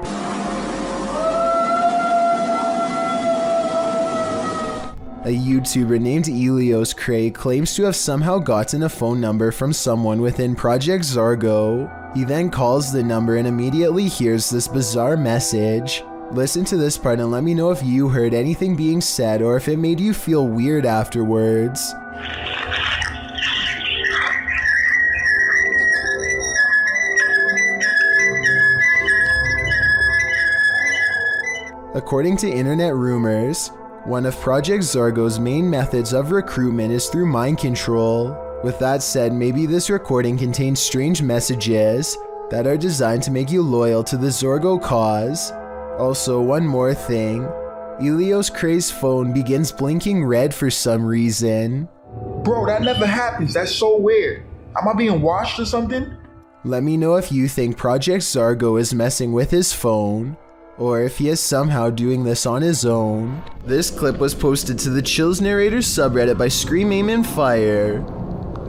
A YouTuber named Elios Cray claims to have somehow gotten a phone number from someone within Project Zargo. He then calls the number and immediately hears this bizarre message. Listen to this part and let me know if you heard anything being said or if it made you feel weird afterwards. According to internet rumors, one of Project Zargo's main methods of recruitment is through mind control. With that said, maybe this recording contains strange messages that are designed to make you loyal to the Zorgo cause. Also, one more thing. Elios Cray's phone begins blinking red for some reason. Bro, that never happens. That's so weird. Am I being watched or something? Let me know if you think Project Zargo is messing with his phone, or if he is somehow doing this on his own. This clip was posted to the Chills Narrator subreddit by Scream Aim and Fire.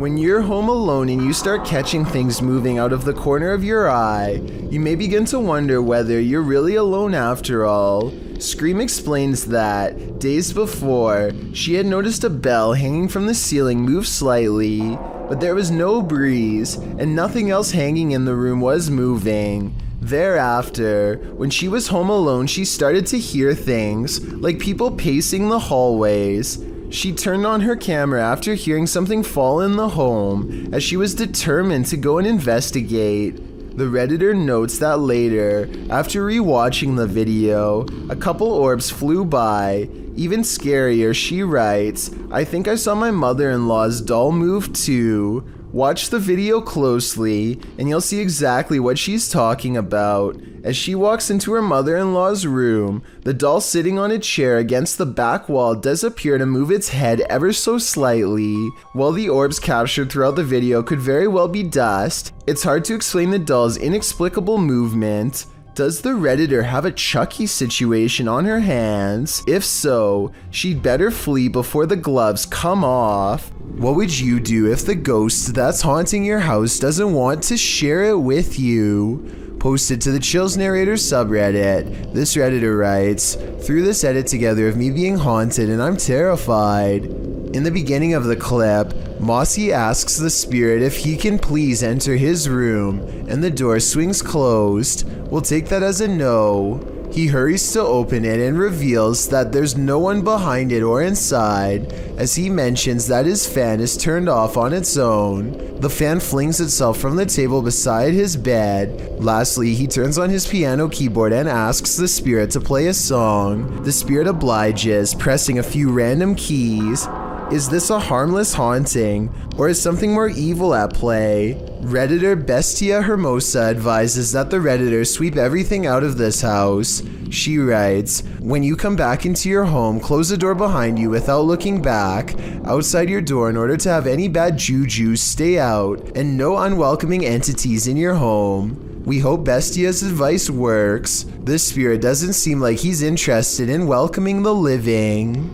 When you're home alone and you start catching things moving out of the corner of your eye, you may begin to wonder whether you're really alone after all. Scream explains that, days before, she had noticed a bell hanging from the ceiling move slightly, but there was no breeze, and nothing else hanging in the room was moving. Thereafter, when she was home alone, she started to hear things, like people pacing the hallways. She turned on her camera after hearing something fall in the home, as she was determined to go and investigate. The Redditor notes that later, after rewatching the video, a couple orbs flew by. Even scarier, she writes, "I think I saw my mother-in-law's doll move too." Watch the video closely, and you'll see exactly what she's talking about. As she walks into her mother-in-law's room, the doll sitting on a chair against the back wall does appear to move its head ever so slightly. While the orbs captured throughout the video could very well be dust, it's hard to explain the doll's inexplicable movement. Does the Redditor have a Chucky situation on her hands? If so, she'd better flee before the gloves come off. What would you do if the ghost that's haunting your house doesn't want to share it with you? Posted to the Chills Narrator subreddit, this Redditor writes, "Threw this edit together of me being haunted and I'm terrified." In the beginning of the clip, Mossy asks the spirit if he can please enter his room, and the door swings closed. We'll take that as a no. He hurries to open it and reveals that there's no one behind it or inside, as he mentions that his fan is turned off on its own. The fan flings itself from the table beside his bed. Lastly, he turns on his piano keyboard and asks the spirit to play a song. The spirit obliges, pressing a few random keys. Is this a harmless haunting, or is something more evil at play? Redditor Bestia Hermosa advises that the Redditor sweep everything out of this house. She writes, "When you come back into your home, close the door behind you without looking back, outside your door in order to have any bad juju stay out, and no unwelcoming entities in your home." We hope Bestia's advice works. This spirit doesn't seem like he's interested in welcoming the living.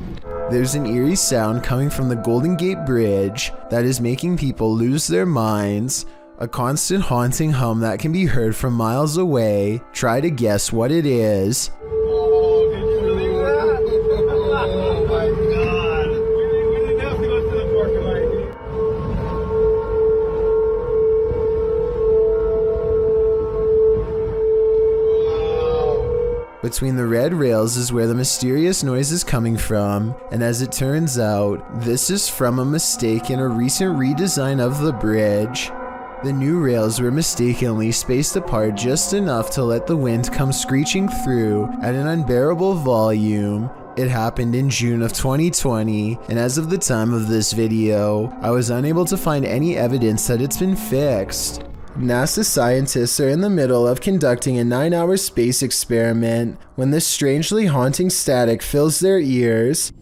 There's an eerie sound coming from the Golden Gate Bridge that is making people lose their minds. A constant haunting hum that can be heard from miles away. Try to guess what it is. Between the red rails is where the mysterious noise is coming from, and as it turns out, this is from a mistake in a recent redesign of the bridge. The new rails were mistakenly spaced apart just enough to let the wind come screeching through at an unbearable volume. It happened in June of 2020, and as of the time of this video, I was unable to find any evidence that it's been fixed. NASA scientists are in the middle of conducting a 9-hour space experiment when this strangely haunting static fills their ears.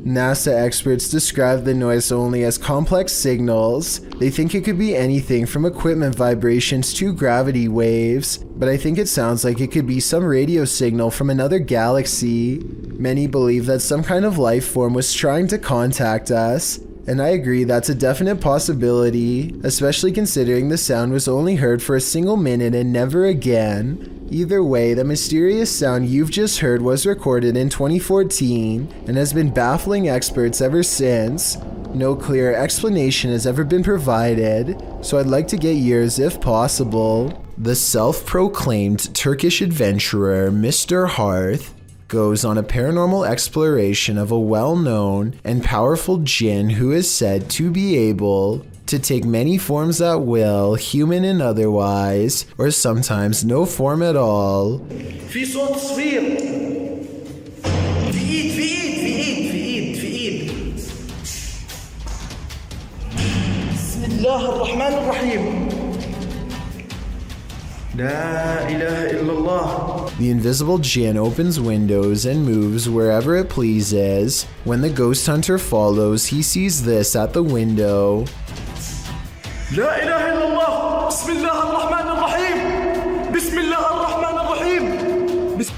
NASA experts describe the noise only as complex signals. They think it could be anything from equipment vibrations to gravity waves, but I think it sounds like it could be some radio signal from another galaxy. Many believe that some kind of life form was trying to contact us, and I agree that's a definite possibility, especially considering the sound was only heard for a single minute and never again. Either way, the mysterious sound you've just heard was recorded in 2014 and has been baffling experts ever since. No clear explanation has ever been provided, so I'd like to get yours if possible. The self-proclaimed Turkish adventurer Mr. Hearth goes on a paranormal exploration of a well-known and powerful jinn who is said to be able to take many forms at will, human and otherwise, or sometimes no form at all. في صوت صفير في ايد بسم الله الرحمن الرحيم لا إله إلا الله. The invisible jinn opens windows and moves wherever it pleases. When the ghost hunter follows, he sees this at the window. لا إله إلا الله بسم الله الرحمن الرحيم بسم الله الرحمن الرحيم.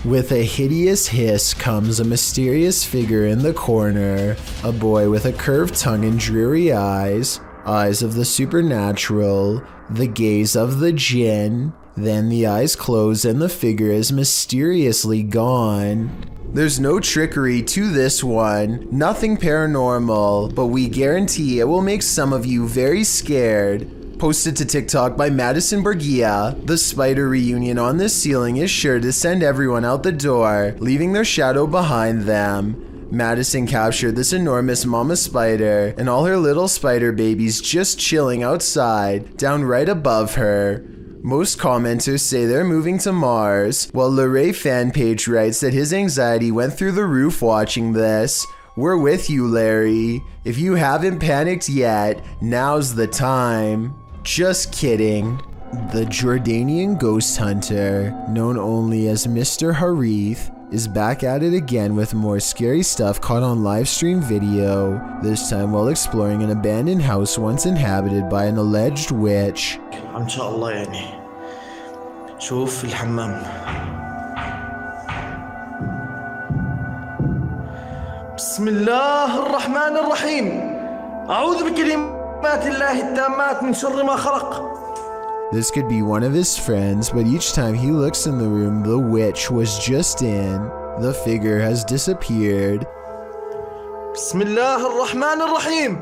With a hideous hiss comes a mysterious figure in the corner, a boy with a curved tongue and dreary eyes of the supernatural, the gaze of the jinn. Then the eyes close and the figure is mysteriously gone. There's no trickery to this one, nothing paranormal, but we guarantee it will make some of you very scared. Posted to TikTok by Madison Borgia, the spider reunion on this ceiling is sure to send everyone out the door, leaving their shadow behind them. Madison captured this enormous mama spider and all her little spider babies just chilling outside, down right above her. Most commenters say they're moving to Mars, while Leray fan page writes that his anxiety went through the roof watching this. We're with you, Larry. If you haven't panicked yet, now's the time. Just kidding. The Jordanian ghost hunter, known only as Mr. Harith, is back at it again with more scary stuff caught on live stream video, this time while exploring an abandoned house once inhabited by an alleged witch. إن شاء الله يعني شوف الحمام. بسم الله الرحمن الرحيم أعوذ بكلمات الله التامات من شر ما خلق. This could be one of his friends, but each time he looks in the room the witch was just in, the figure has disappeared. بسم الله الرحمن الرحيم.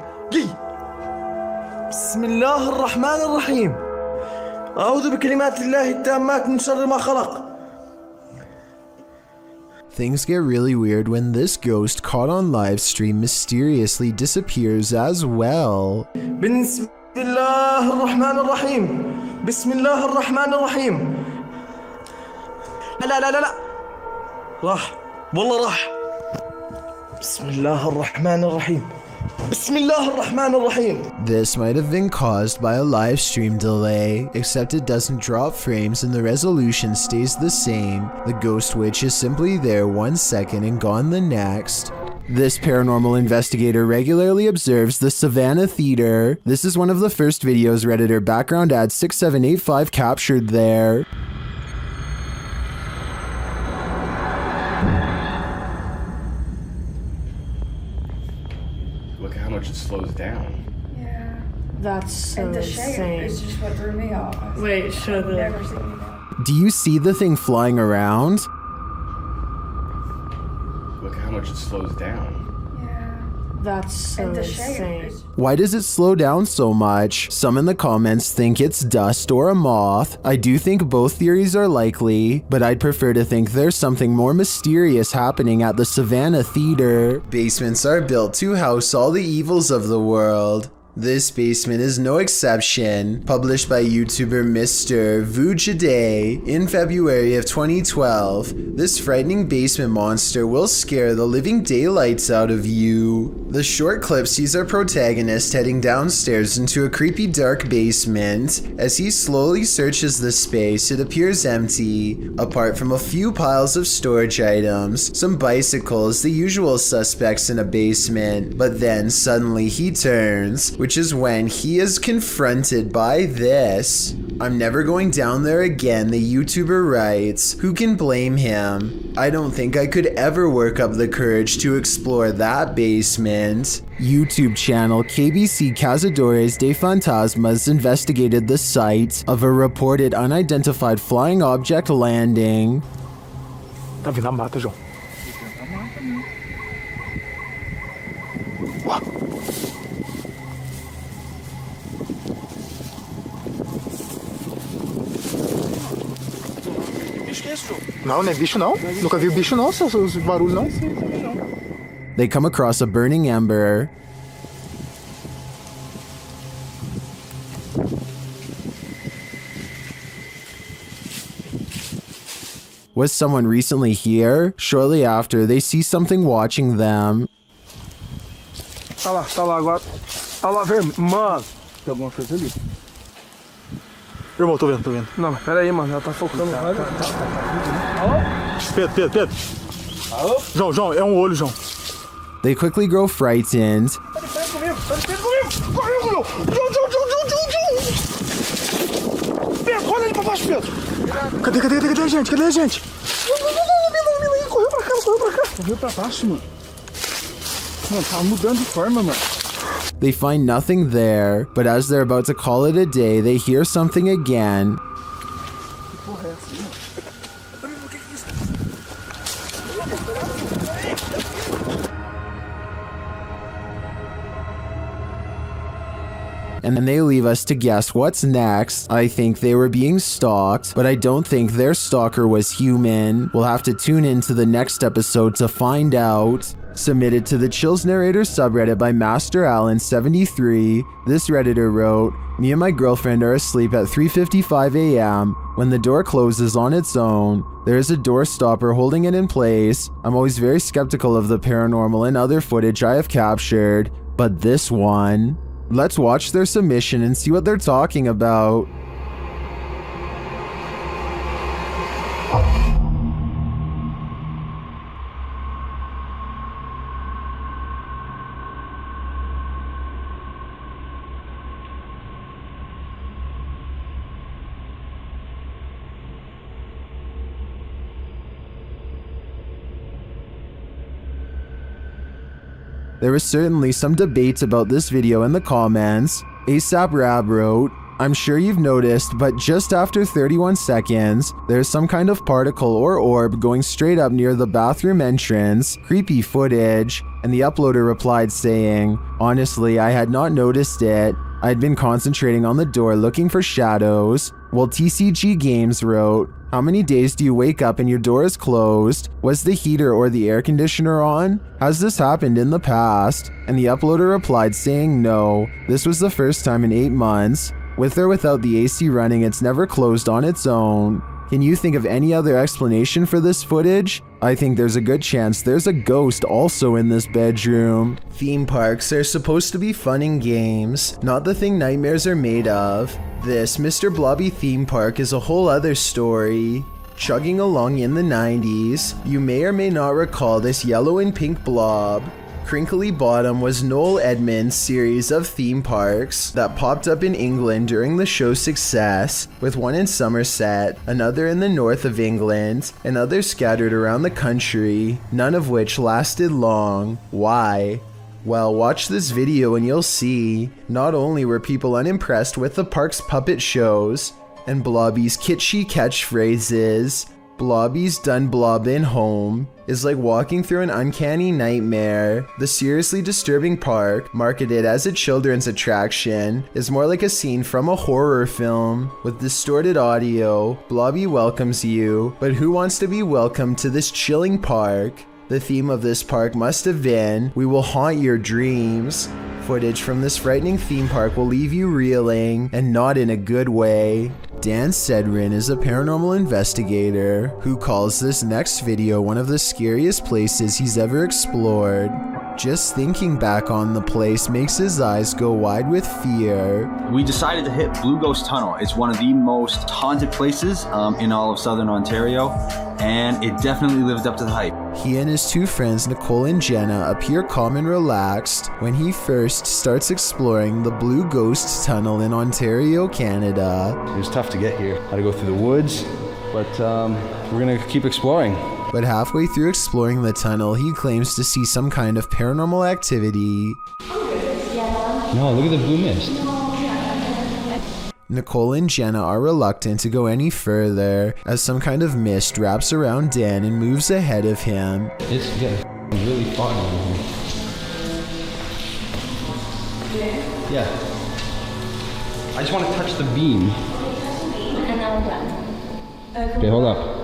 بسم الله الرحمن الرحيم أعوذ بكلمات الله التامات من شر ما خلق. Things get really weird when this ghost caught on live stream mysteriously disappears as well. بسم الله الرحمن الرحيم بسم الله الرحمن الرحيم. لا راح والله راح. بسم الله الرحمن الرحيم بسم الله الرحمن الرحيم. This might have been caused by a live stream delay, except it doesn't drop frames and the resolution stays the same. The ghost witch is simply there 1 second and gone the next. This paranormal investigator regularly observes the Savannah Theater. This is one of the first videos Redditor background ad 6785 captured there. Look at how much it slows down. Yeah. That's so And the shape insane. is just what threw me off. Wait, show I've the... never seen that. Do you see the thing flying around? Look at how much it slows down. Yeah. That's so insane. Why does it slow down so much? Some in the comments think it's dust or a moth. I do think both theories are likely, but I'd prefer to think there's something more mysterious happening at the Savannah Theater. Basements are built to house all the evils of the world. This basement is no exception. Published by YouTuber Mr. Vujade in February of 2012, this frightening basement monster will scare the living daylights out of you. The short clip sees our protagonist heading downstairs into a creepy dark basement. As he slowly searches the space, it appears empty, apart from a few piles of storage items, some bicycles, the usual suspects in a basement. But then suddenly he turns, which is when he is confronted by this. "I'm never going down there again," the YouTuber writes. Who can blame him? I don't think I could ever work up the courage to explore that basement. YouTube channel KBC Cazadores de Fantasmas investigated the site of a reported unidentified flying object landing. Tá vindo a mata, João. Não, não é bicho não. Nunca vi bicho não, seus barulhos não. They come across a burning ember. Was someone recently here? Shortly after, they see something watching them. Tá lá agora. Tá lá, velho. Mano, tem alguma coisa ali. Irmão, tô vendo. Não, mas pera aí, mano. Ela tá focando. Pedro. Alô? João, é um olho, João. They quickly grow frightened. Pera comigo. Correu, João. Pedro, olha ali pra baixo, Pedro. Cadê a gente? Correu pra cá. Correu pra baixo, mano. Mano, tá mudando de forma, mano. They find nothing there, but as they're about to call it a day, they hear something again. And then they leave us to guess what's next. I think they were being stalked, but I don't think their stalker was human. We'll have to tune into the next episode to find out. Submitted to the Chills Narrator subreddit by Master Allen 73, this Redditor wrote, "Me and my girlfriend are asleep at 3:55 a.m. when the door closes on its own. There is a door stopper holding it in place. I'm always very skeptical of the paranormal and other footage I have captured, but this one..." Let's watch their submission and see what they're talking about. There was certainly some debate about this video in the comments. ASAP Rab wrote, "I'm sure you've noticed, but just after 31 seconds, there's some kind of particle or orb going straight up near the bathroom entrance. Creepy footage." And the uploader replied saying, "Honestly, I had not noticed it. I'd been concentrating on the door looking for shadows." While TCG Games wrote, "How many days do you wake up and your door is closed? Was the heater or the air conditioner on? Has this happened in the past?" And the uploader replied saying no, this was the first time in 8 months. With or without the AC running, it's never closed on its own. Can you think of any other explanation for this footage? I think there's a good chance there's a ghost also in this bedroom. Theme parks are supposed to be fun and games, not the thing nightmares are made of. This Mr. Blobby theme park is a whole other story. Chugging along in the 90s, you may or may not recall this yellow and pink blob. Crinkly Bottom was Noel Edmonds' series of theme parks that popped up in England during the show's success, with one in Somerset, another in the north of England, and others scattered around the country, none of which lasted long. Why? Well, watch this video and you'll see. Not only were people unimpressed with the park's puppet shows and Blobby's kitschy catchphrases, Blobby's done blobbin' home is like walking through an uncanny nightmare. The seriously disturbing park, marketed as a children's attraction, is more like a scene from a horror film. With distorted audio, Blobby welcomes you, but who wants to be welcomed to this chilling park? The theme of this park must have been, "We will haunt your dreams." Footage from this frightening theme park will leave you reeling, and not in a good way. Dan Sedrin is a paranormal investigator who calls this next video one of the scariest places he's ever explored. Just thinking back on the place makes his eyes go wide with fear. We decided to hit Blue Ghost Tunnel. It's one of the most haunted places in all of Southern Ontario, and it definitely lived up to the hype. He and his two friends Nicole and Jenna appear calm and relaxed when he first starts exploring the Blue Ghost Tunnel in Ontario, Canada. It was tough to get here. Had to go through the woods, but we're gonna keep exploring. But halfway through exploring the tunnel, he claims to see some kind of paranormal activity. No, look at the blue mist. Nicole and Jenna are reluctant to go any further as some kind of mist wraps around Dan and moves ahead of him. It's getting really foggy in here. Yeah. I just want to touch the beam. And now I'm done. Okay, hold up.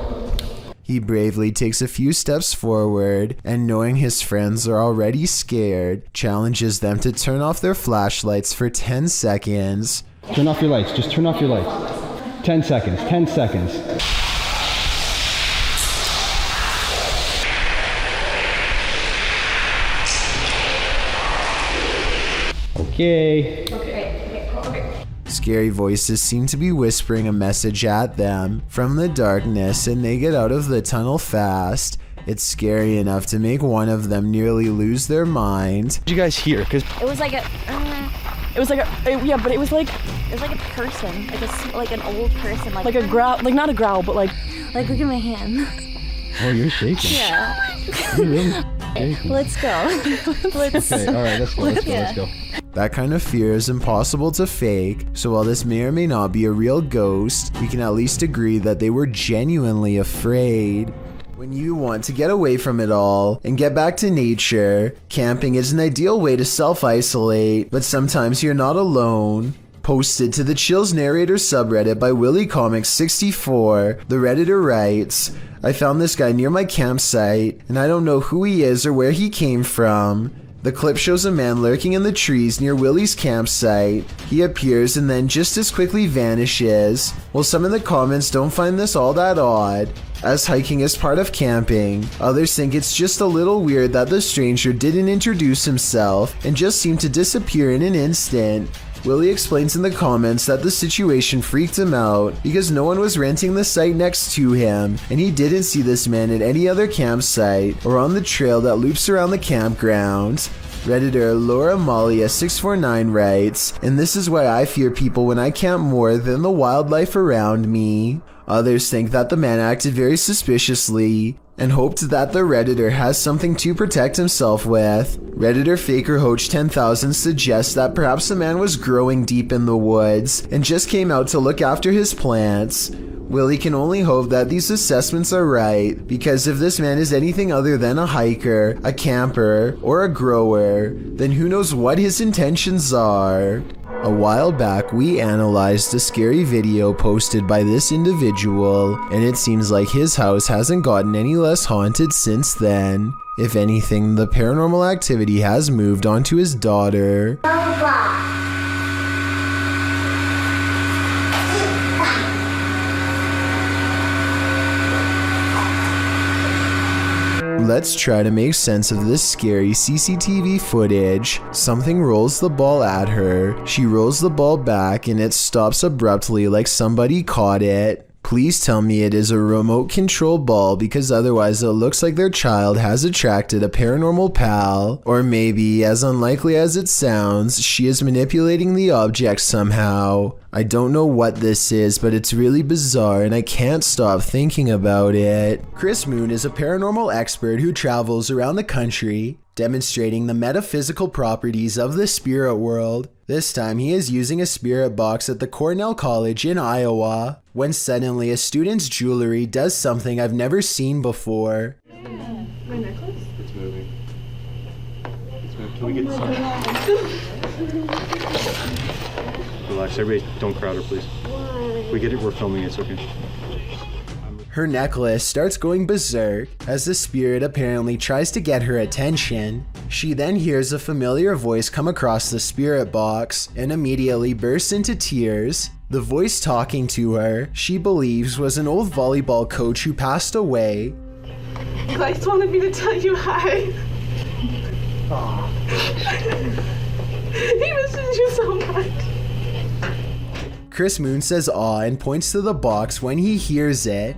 He bravely takes a few steps forward and, knowing his friends are already scared, challenges them to turn off their flashlights for 10 seconds. Turn off your lights. Just turn off your lights. 10 seconds. 10 seconds. Okay. Scary voices seem to be whispering a message at them from the darkness, and they get out of the tunnel fast. It's scary enough to make one of them nearly lose their mind. What did you guys hear? Cause It was like a person, like an old person, like a growl, like not a growl, but like look at my hand. Oh, you're shaking. Yeah. You're really shaking. Let's go. Okay, all right, let's go. That kind of fear is impossible to fake, so while this may or may not be a real ghost, we can at least agree that they were genuinely afraid. When you want to get away from it all and get back to nature, camping is an ideal way to self-isolate, but sometimes you're not alone. Posted to the Chills Narrator subreddit by WillyComics64, the Redditor writes, "I found this guy near my campsite, and I don't know who he is or where he came from. The clip shows a man lurking in the trees near Willie's campsite. He appears and then just as quickly vanishes. Well, some in the comments don't find this all that odd, as hiking is part of camping. Others think it's just a little weird that the stranger didn't introduce himself and just seemed to disappear in an instant." Willie explains in the comments that the situation freaked him out because no one was renting the site next to him, and he didn't see this man at any other campsite or on the trail that loops around the campground. Redditor Laura Malia 649 writes, "And this is why I fear people when I camp more than the wildlife around me." Others think that the man acted very suspiciously and hoped that the Redditor has something to protect himself with. Redditor FakerHoach 10,000 suggests that perhaps the man was growing deep in the woods and just came out to look after his plants. Willie can only hope that these assessments are right, because if this man is anything other than a hiker, a camper, or a grower, then who knows what his intentions are. A while back, we analyzed a scary video posted by this individual, and it seems like his house hasn't gotten any less haunted since then. If anything, the paranormal activity has moved on to his daughter. Let's try to make sense of this scary CCTV footage. Something rolls the ball at her. She rolls the ball back and it stops abruptly like somebody caught it. Please tell me it is a remote control ball, because otherwise it looks like their child has attracted a paranormal pal. Or maybe, as unlikely as it sounds, she is manipulating the object somehow. I don't know what this is, but it's really bizarre and I can't stop thinking about it. Chris Moon is a paranormal expert who travels around the country demonstrating the metaphysical properties of the spirit world. This time he is using a spirit box at the Cornell College in Iowa, when suddenly a student's jewelry does something I've never seen before. My necklace? It's moving. Can we get some? Relax, everybody don't crowd her, please. We get it, we're filming it, it's okay. Her necklace starts going berserk as the spirit apparently tries to get her attention. She then hears a familiar voice come across the spirit box and immediately bursts into tears. The voice talking to her, she believes, was an old volleyball coach who passed away. Gleich wanted me to tell you hi. He misses you so much. Chris Moon says aw and points to the box when he hears it.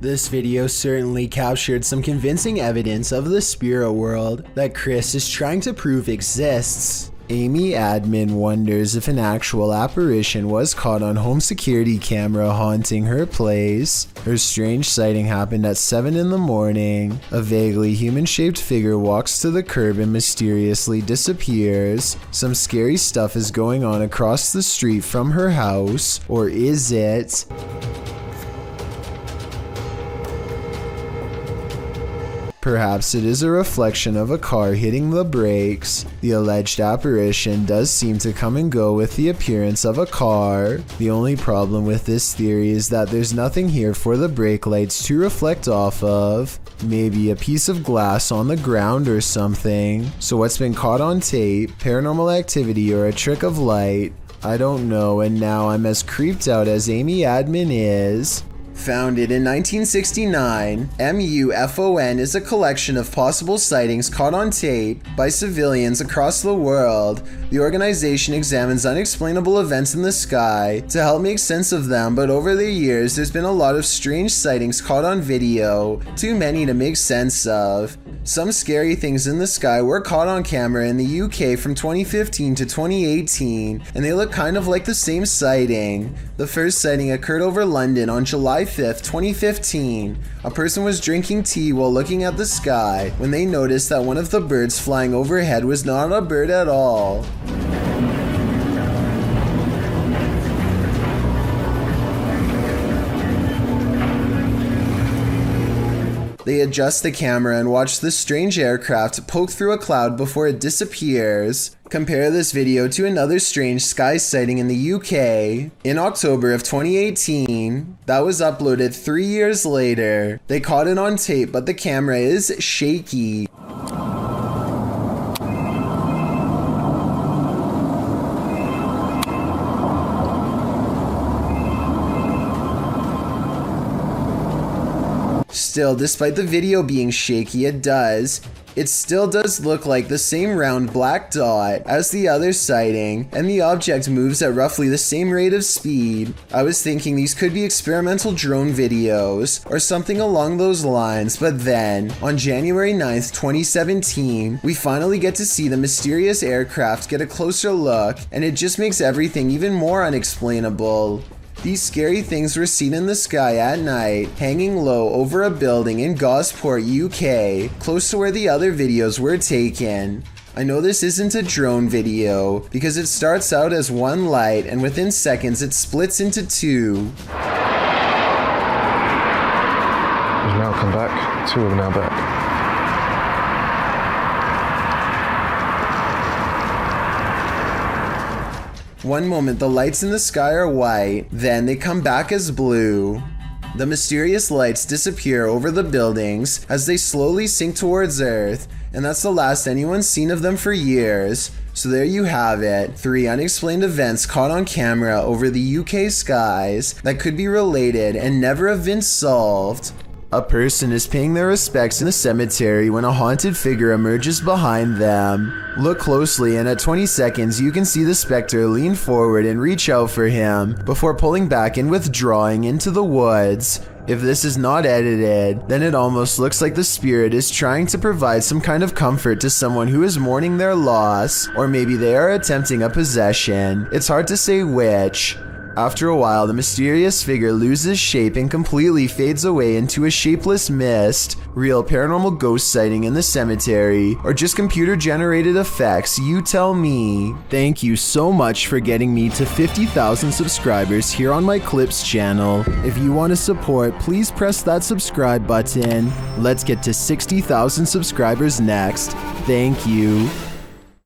This video certainly captured some convincing evidence of the spirit world that Chris is trying to prove exists. Amy Admin wonders if an actual apparition was caught on home security camera haunting her place. Her strange sighting happened at 7 in the morning. A vaguely human-shaped figure walks to the curb and mysteriously disappears. Some scary stuff is going on across the street from her house, or is it? Perhaps it is a reflection of a car hitting the brakes. The alleged apparition does seem to come and go with the appearance of a car. The only problem with this theory is that there's nothing here for the brake lights to reflect off of. Maybe a piece of glass on the ground or something. So what's been caught on tape, paranormal activity, or a trick of light? I don't know, and now I'm as creeped out as Amy Admin is. Founded in 1969, MUFON is a collection of possible sightings caught on tape by civilians across the world. The organization examines unexplainable events in the sky to help make sense of them, but over the years there's been a lot of strange sightings caught on video, too many to make sense of. Some scary things in the sky were caught on camera in the UK from 2015 to 2018, and they look kind of like the same sighting. The first sighting occurred over London on July 5th, 2015. A person was drinking tea while looking at the sky when they noticed that one of the birds flying overhead was not a bird at all. They adjust the camera and watch the strange aircraft poke through a cloud before it disappears. Compare this video to another strange sky sighting in the UK in October of 2018 that was uploaded 3 years later. They caught it on tape, but the camera is shaky. Still, despite the video being shaky, it still does look like the same round black dot as the other sighting, and the object moves at roughly the same rate of speed. I was thinking these could be experimental drone videos or something along those lines, but then, on January 9th, 2017, we finally get to see the mysterious aircraft get a closer look, and it just makes everything even more unexplainable. These scary things were seen in the sky at night, hanging low over a building in Gosport, UK, close to where the other videos were taken. I know this isn't a drone video, because it starts out as one light and within seconds it splits into two. We've now come back, two are now back. One moment the lights in the sky are white, then they come back as blue. The mysterious lights disappear over the buildings as they slowly sink towards Earth, and that's the last anyone's seen of them for years. So there you have it, 3 unexplained events caught on camera over the UK skies that could be related and never have been solved. A person is paying their respects in the cemetery when a haunted figure emerges behind them. Look closely and at 20 seconds you can see the specter lean forward and reach out for him before pulling back and withdrawing into the woods. If this is not edited, then it almost looks like the spirit is trying to provide some kind of comfort to someone who is mourning their loss, or maybe they are attempting a possession. It's hard to say which. After a while, the mysterious figure loses shape and completely fades away into a shapeless mist. Real paranormal ghost sighting in the cemetery, or just computer-generated effects, you tell me. Thank you so much for getting me to 50,000 subscribers here on my Clips channel. If you want to support, please press that subscribe button. Let's get to 60,000 subscribers next. Thank you.